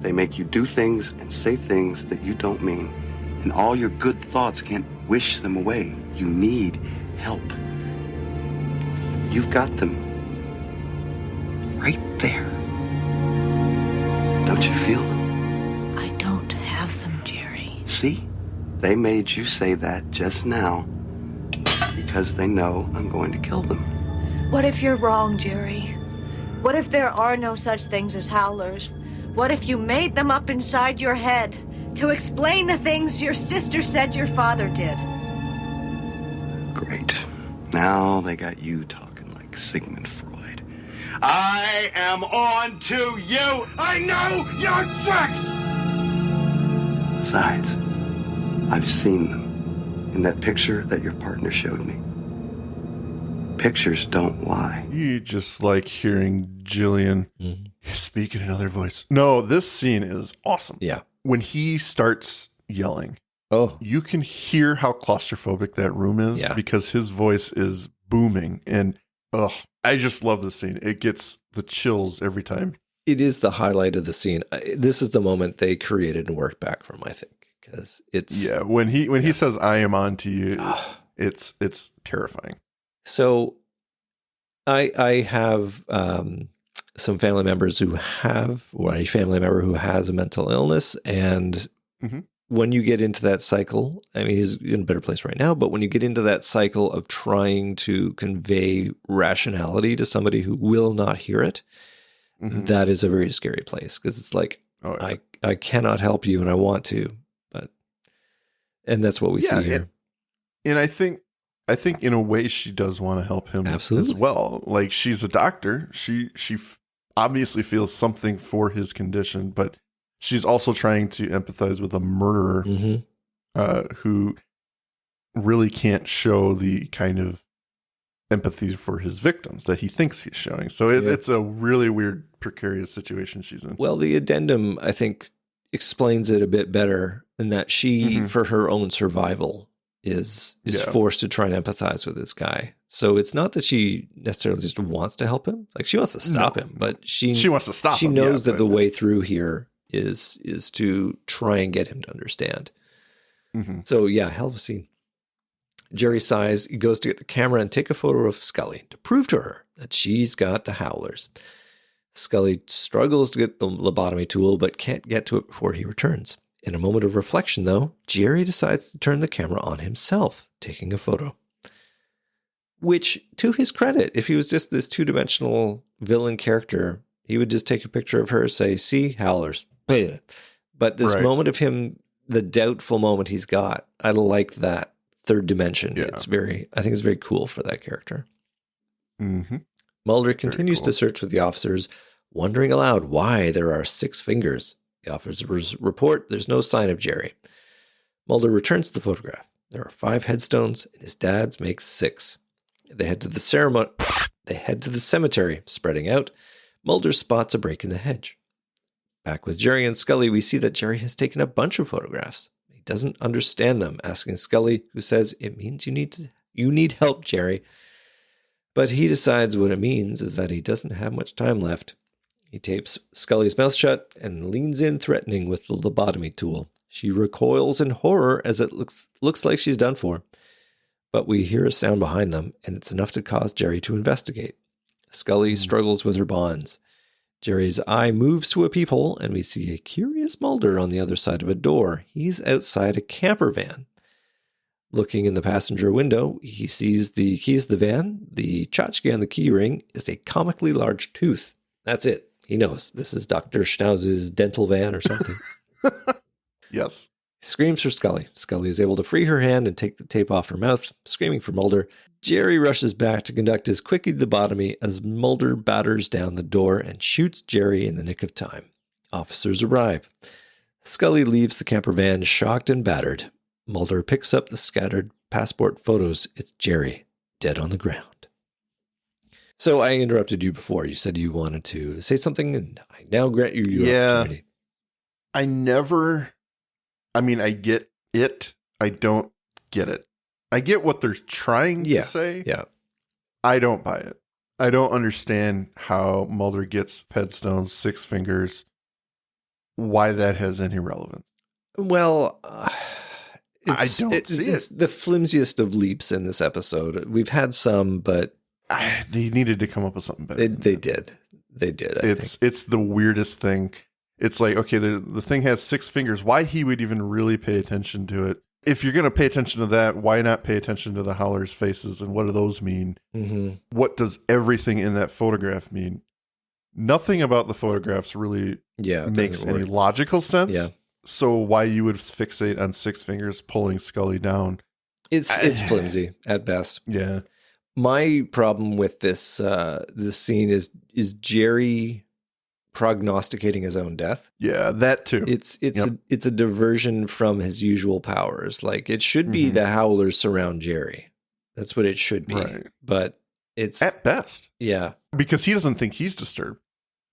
They make you do things and say things that you don't mean. And all your good thoughts can't wish them away. You need help. You've got them right there. Don't you feel them? I don't have them, Jerry. See? They made you say that just now because they know I'm going to kill them. What if you're wrong, Jerry? What if there are no such things as howlers? What if you made them up inside your head to explain the things your sister said your father did? Great. Now they got you talking like Sigmund Freud. I am on to you! I know your tricks! Besides, I've seen them in that picture that your partner showed me. Pictures don't lie. You just like hearing Gillian speak in another voice. No, this scene is awesome. Yeah. When he starts yelling, you can hear how claustrophobic that room is because his voice is booming. And I just love this scene. It gets the chills every time. It is the highlight of the scene. This is the moment they created and worked back from, I think, because it's when he says "I am on to you," it's terrifying. So, I have some family members or a family member who has a mental illness, and when you get into that cycle, I mean, he's in a better place right now, but when you get into that cycle of trying to convey rationality to somebody who will not hear it, that is a very scary place, because it's like, I cannot help you and I want to, and that's what we see here. And I think in a way she does want to help him as well. Like, she's a doctor. She obviously feels something for his condition, but she's also trying to empathize with a murderer who really can't show the kind of empathy for his victims that he thinks he's showing. So it's a really weird, precarious situation she's in. Well, the addendum, I think, explains it a bit better in that she, for her own survival, is forced to try and empathize with this guy. So it's not that she necessarily just wants to help him. Like, she wants to stop him, but she wants to stop him. She knows that the way through here is to try and get him to understand. So hell of a scene. Jerry sighs. He goes to get the camera and take a photo of Scully to prove to her that she's got the howlers. Scully struggles to get the lobotomy tool, but can't get to it before he returns. In a moment of reflection, though, Jerry decides to turn the camera on himself, taking a photo. Which, to his credit, if he was just this two-dimensional villain character, he would just take a picture of her, say, "See, howlers." But this moment of him, the doubtful moment he's got, I like that third dimension. I think it's very cool for that character. Mulder continues to search with the officers, wondering aloud why there are 6 fingers. The officers report there's no sign of Jerry. Mulder returns to the photograph. There are 5 headstones, and his dad's makes 6. They head to the cemetery, spreading out. Mulder spots a break in the hedge. Back with Jerry and Scully, we see that Jerry has taken a bunch of photographs. He doesn't understand them, asking Scully, who says, "It means you need help, Jerry." But he decides what it means is that he doesn't have much time left. He tapes Scully's mouth shut and leans in, threatening with the lobotomy tool. She recoils in horror as it looks like she's done for. But we hear a sound behind them, and it's enough to cause Jerry to investigate. Scully struggles with her bonds. Jerry's eye moves to a peephole, and we see a curious Mulder on the other side of a door. He's outside a camper van. Looking in the passenger window, he sees the keys to the van. The tchotchke on the key ring is a comically large tooth. That's it. He knows. This is Dr. Schnauz's dental van or something. Yes. He screams for Scully. Scully is able to free her hand and take the tape off her mouth, screaming for Mulder. Jerry rushes back to conduct his quickie lobotomy as Mulder batters down the door and shoots Jerry in the nick of time. Officers arrive. Scully leaves the camper van shocked and battered. Mulder picks up the scattered passport photos. It's Jerry, dead on the ground. So I interrupted you before. You said you wanted to say something, and I now grant you your opportunity. I get it. I don't get it. I get what they're trying to say. Yeah. I don't buy it. I don't understand how Mulder gets headstones, 6 fingers, why that has any relevance. Well, I don't see it. It's the flimsiest of leaps in this episode. We've had some, but they needed to come up with something better. They did. It's the weirdest thing. It's like, okay, the thing has 6 fingers. Why he would even really pay attention to it? If you're going to pay attention to that, why not pay attention to the howlers' faces and what do those mean? What does everything in that photograph mean? nothing about the photographs really it makes doesn't any work. logical sense. Yeah. So why you would fixate on 6 fingers pulling Scully down? It's flimsy at best. Yeah. My problem with this scene is Jerry prognosticating his own death. Yeah, that too. It's Yep. it's a diversion from his usual powers. Like, it should be Mhm. the Howlers surround Jerry. That's what it should be. Right. But it's At best. yeah. Because he doesn't think he's disturbed.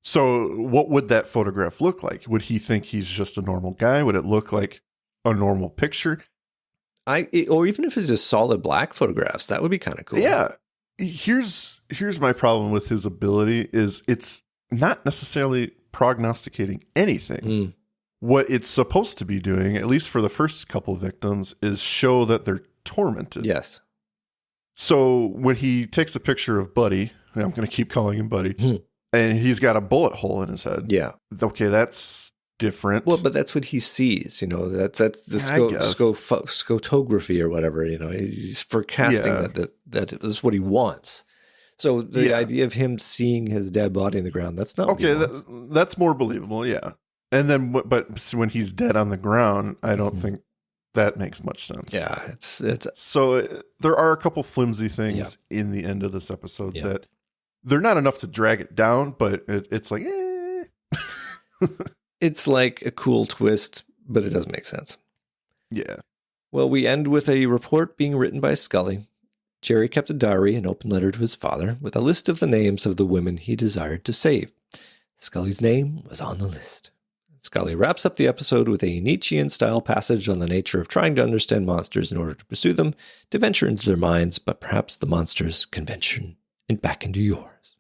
So what would that photograph look like? Would he think he's just a normal guy? Would it look like a normal picture? Or even if it's just solid black photographs, that would be kind of cool. Yeah. Here's my problem with his ability is it's not necessarily prognosticating anything. Mm. What it's supposed to be doing, at least for the first couple victims, is show that they're tormented. Yes. So when he takes a picture of Buddy, I'm going to keep calling him Buddy, and he's got a bullet hole in his head. Yeah. Okay, that's different. Well, but that's what he sees. That's the I guess. scotography or whatever. He's forecasting that is what he wants. So the idea of him seeing his dead body in the ground, that's not okay. what he wants. That's more believable. Yeah. And then, but when he's dead on the ground, I don't think that makes much sense. Yeah, it's So there are a couple flimsy things in the end of this episode that they're not enough to drag it down, but it's like, it's like a cool twist, but it doesn't make sense. Yeah. Well, we end with a report being written by Scully. Jerry kept a diary, an open letter to his father, with a list of the names of the women he desired to save. Scully's name was on the list. Scully wraps up the episode with a Nietzschean-style passage on the nature of trying to understand monsters in order to pursue them, to venture into their minds, but perhaps the monsters can venture back into yours.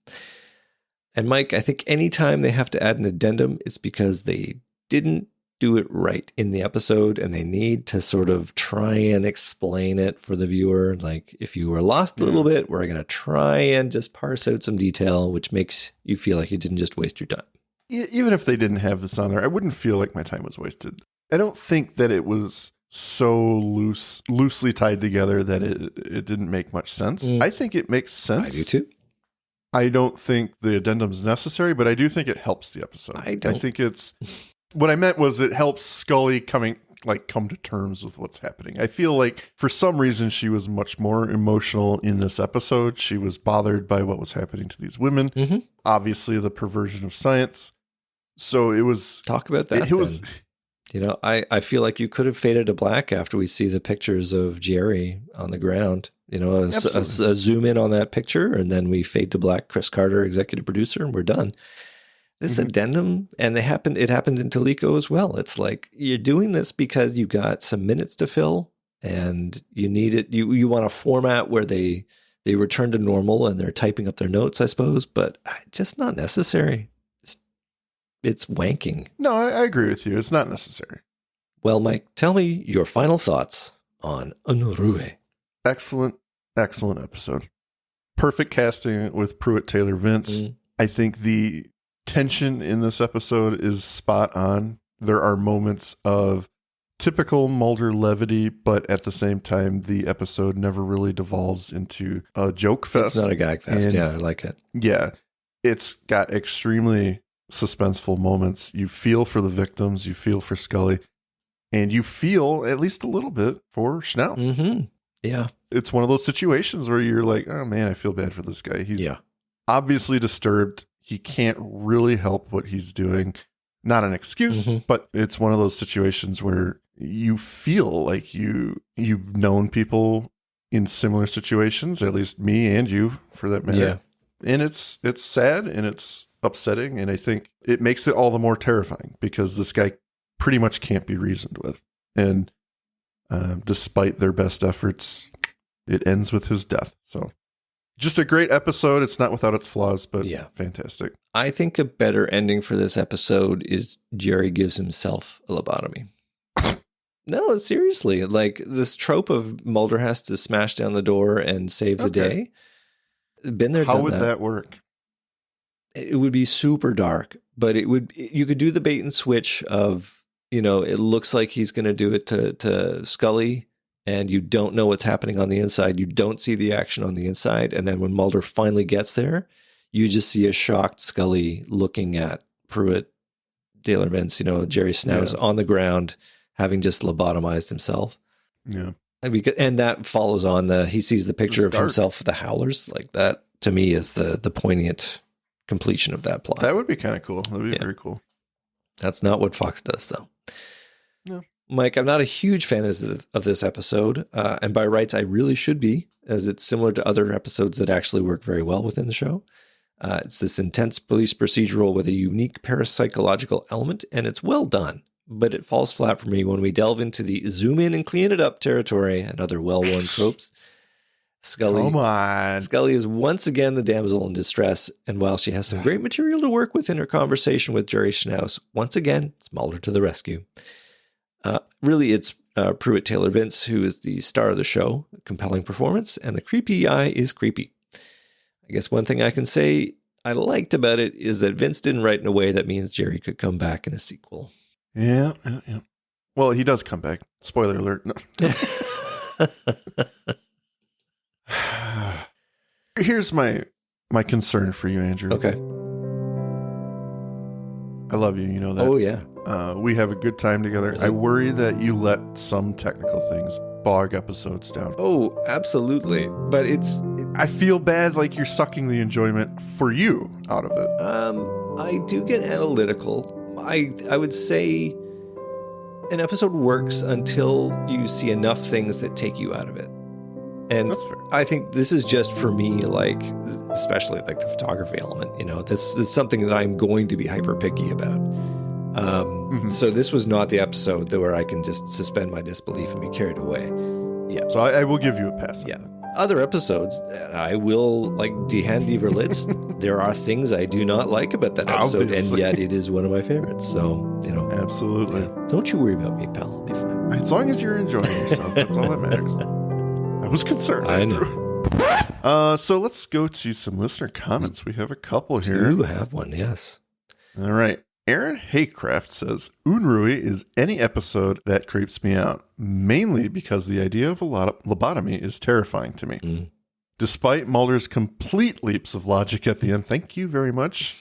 And Mike, I think anytime they have to add an addendum, it's because they didn't do it right in the episode, and they need to sort of try and explain it for the viewer. Like, if you were lost a little bit, we're going to try and just parse out some detail, which makes you feel like you didn't just waste your time. Even if they didn't have this on there, I wouldn't feel like my time was wasted. I don't think that it was so loosely tied together that it didn't make much sense. I think it makes sense. I do too. I don't think the addendum is necessary, but I do think it helps the episode. I think it's what I meant was it helps Scully come to terms with what's happening. I feel like for some reason she was much more emotional in this episode. She was bothered by what was happening to these women. Mm-hmm. Obviously the perversion of science. So it was talk about that. It was, I feel like you could have faded to black after we see the pictures of Jerry on the ground. A zoom in on that picture, and then we fade to black. Chris Carter, executive producer, and we're done. This addendum, and it happened in Teleco as well. It's like you're doing this because you got some minutes to fill, and you need it. You want a format where they return to normal and they're typing up their notes, I suppose, but just not necessary. It's wanking. No, I agree with you. It's not necessary. Well, Mike, tell me your final thoughts on Unruhe. Excellent episode. Perfect casting with Pruitt, Taylor, Vince. I think the tension in this episode is spot on. There are moments of typical Mulder levity, but at the same time, the episode never really devolves into a joke fest. It's not a gag fest. Yeah, I like it. Yeah. It's got extremely suspenseful moments. You feel for the victims, you feel for Scully, and you feel at least a little bit for Schnauz. Mm-hmm. Yeah. It's one of those situations where you're like, oh man, I feel bad for this guy. He's obviously disturbed. He can't really help what he's doing. Not an excuse, but it's one of those situations where you feel like you've known people in similar situations, at least me and you for that matter. Yeah. And it's sad and it's upsetting, and I think it makes it all the more terrifying because this guy pretty much can't be reasoned with. And despite their best efforts, it ends with his death. So just a great episode. It's not without its flaws, but fantastic. I think a better ending for this episode is Jerry gives himself a lobotomy. No, seriously. Like this trope of Mulder has to smash down the door and save the day. Been there, How done would that. that work? It would be super dark, but you could do the bait and switch of, it looks like he's going to do it to Scully, and you don't know what's happening on the inside. You don't see the action on the inside. And then when Mulder finally gets there, you just see a shocked Scully looking at Pruitt, Taylor Vince, Jerry Schnauz on the ground, having just lobotomized himself. Yeah. And that follows on he sees the picture of himself with the Howlers. Like that, to me, is the poignant completion of that plot. That would be kind of cool. That would be very cool. That's not what Fox does, though. No. Mike, I'm not a huge fan of this episode. And by rights, I really should be, as it's similar to other episodes that actually work very well within the show. It's this intense police procedural with a unique parapsychological element, and it's well done. But it falls flat for me when we delve into the zoom in and clean it up territory and other well-worn tropes. Scully is once again the damsel in distress, and while she has some great material to work with in her conversation with Jerry Schnauz, once again, it's Mulder to the rescue. Really, it's Pruitt Taylor Vince who is the star of the show, a compelling performance, and the creepy eye is creepy. I guess one thing I can say I liked about it is that Vince didn't write in a way that means Jerry could come back in a sequel. Yeah. Well, he does come back. Spoiler alert. No. Here's my concern for you, Andrew. Okay. I love you. You know that. Oh, yeah. We have a good time together. Really? I worry that you let some technical things bog episodes down. Oh, absolutely. But I feel bad like you're sucking the enjoyment for you out of it. I do get analytical. I would say an episode works until you see enough things that take you out of it. And that's fair. I think this is just for me, like, especially like the photography element, this is something that I'm going to be hyper picky about. So this was not the episode where I can just suspend my disbelief and be carried away. Yeah. So I will give you a pass. Yeah. Other episodes, I will, like Die Hand die Verletzt. There are things I do not like about that episode, Obviously. and yet it is one of my favorites. So, Absolutely. Yeah. Don't you worry about me, pal. I'll be fine. As long as you're enjoying yourself, that's all that matters. I was concerned. I know. So let's go to some listener comments. We have a couple here. You have one, yes. All right. Aaron Haycraft says, Unruhe is any episode that creeps me out, mainly because the idea of a lobotomy is terrifying to me. Mm. Despite Mulder's complete leaps of logic at the end, thank you very much,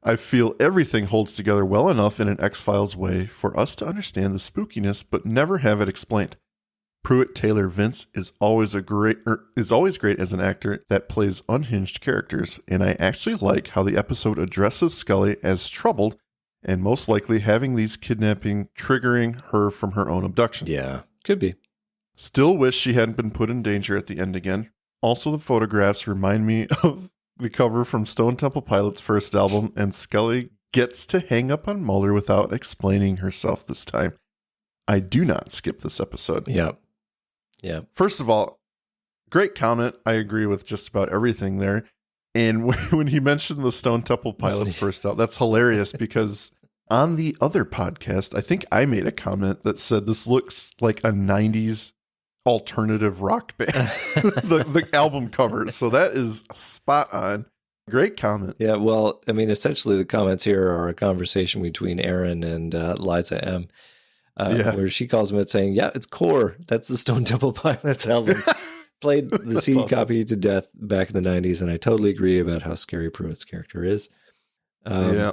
I feel everything holds together well enough in an X-Files way for us to understand the spookiness, but never have it explained. Pruitt Taylor Vince is always great as an actor that plays unhinged characters, and I actually like how the episode addresses Scully as troubled and most likely having these kidnapping triggering her from her own abduction. Yeah, could be. Still wish she hadn't been put in danger at the end again. Also, the photographs remind me of the cover from Stone Temple Pilots' first album, and Scully gets to hang up on Mulder without explaining herself this time. I do not skip this episode. Yeah. First of all, great comment. I agree with just about everything there. And when he mentioned the Stone Temple Pilots first out, that's hilarious because on the other podcast, I think I made a comment that said this looks like a 90s alternative rock band, the album cover. So that is spot on. Great comment. Yeah, well, I mean, essentially the comments here are a conversation between Aaron and Liza M. Where she calls him out saying, yeah, it's Core. That's the Stone Temple Pilots album. Played the CD copy to death back in the 90s, and I totally agree about how scary Pruitt's character is.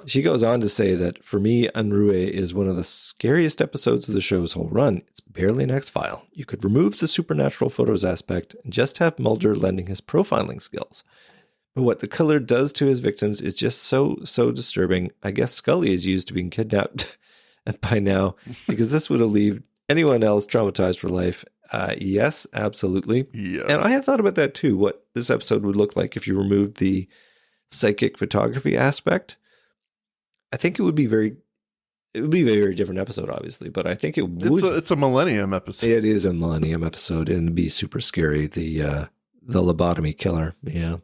She goes on to say that, for me, Unruhe is one of the scariest episodes of the show's whole run. It's barely an X-File. You could remove the supernatural photos aspect and just have Mulder lending his profiling skills. But what the killer does to his victims is just so disturbing. I guess Scully is used to being kidnapped by now, because this would have left anyone else traumatized for life. Yes, absolutely. Yes. And I had thought about that too, what this episode would look like if you removed the psychic photography aspect. I think it would be a very different episode, obviously, but I think it would. It's a Millennium episode. It is a Millennium episode, and it'd be super scary. The lobotomy killer. Yeah.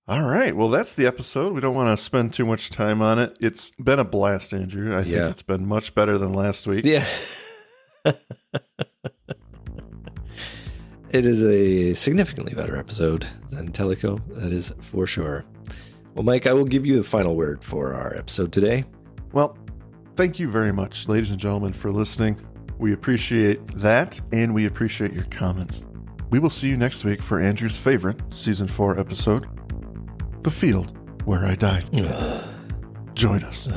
All right. Well, that's the episode. We don't want to spend too much time on it. It's been a blast, Andrew. I think it's been much better than last week. Yeah. It is a significantly better episode than Teleco. That is for sure. Well, Mike, I will give you the final word for our episode today. Well, thank you very much, ladies and gentlemen, for listening. We appreciate that, and we appreciate your comments. We will see you next week for Andrew's favorite Season 4 episode, the field where I died. Join us.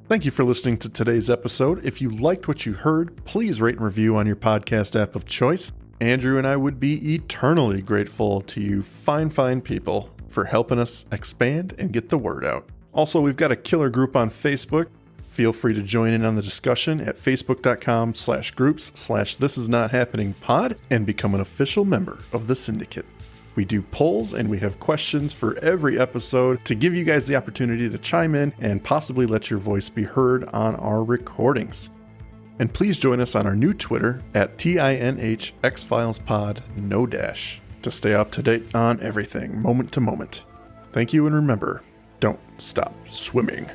Thank you for listening to today's episode. If you liked what you heard, please rate and review on your podcast app of choice. Andrew and I would be eternally grateful to you fine people for helping us expand and get the word out. Also, we've got a killer group on Facebook. Feel free to join in on the discussion at facebook.com/groups/thisisnothappeningpod and become an official member of the syndicate. We do polls and we have questions for every episode to give you guys the opportunity to chime in and possibly let your voice be heard on our recordings. And please join us on our new Twitter at tinhxfilespod, no dash, to stay up to date on everything, moment to moment. Thank you, and remember, don't stop swimming.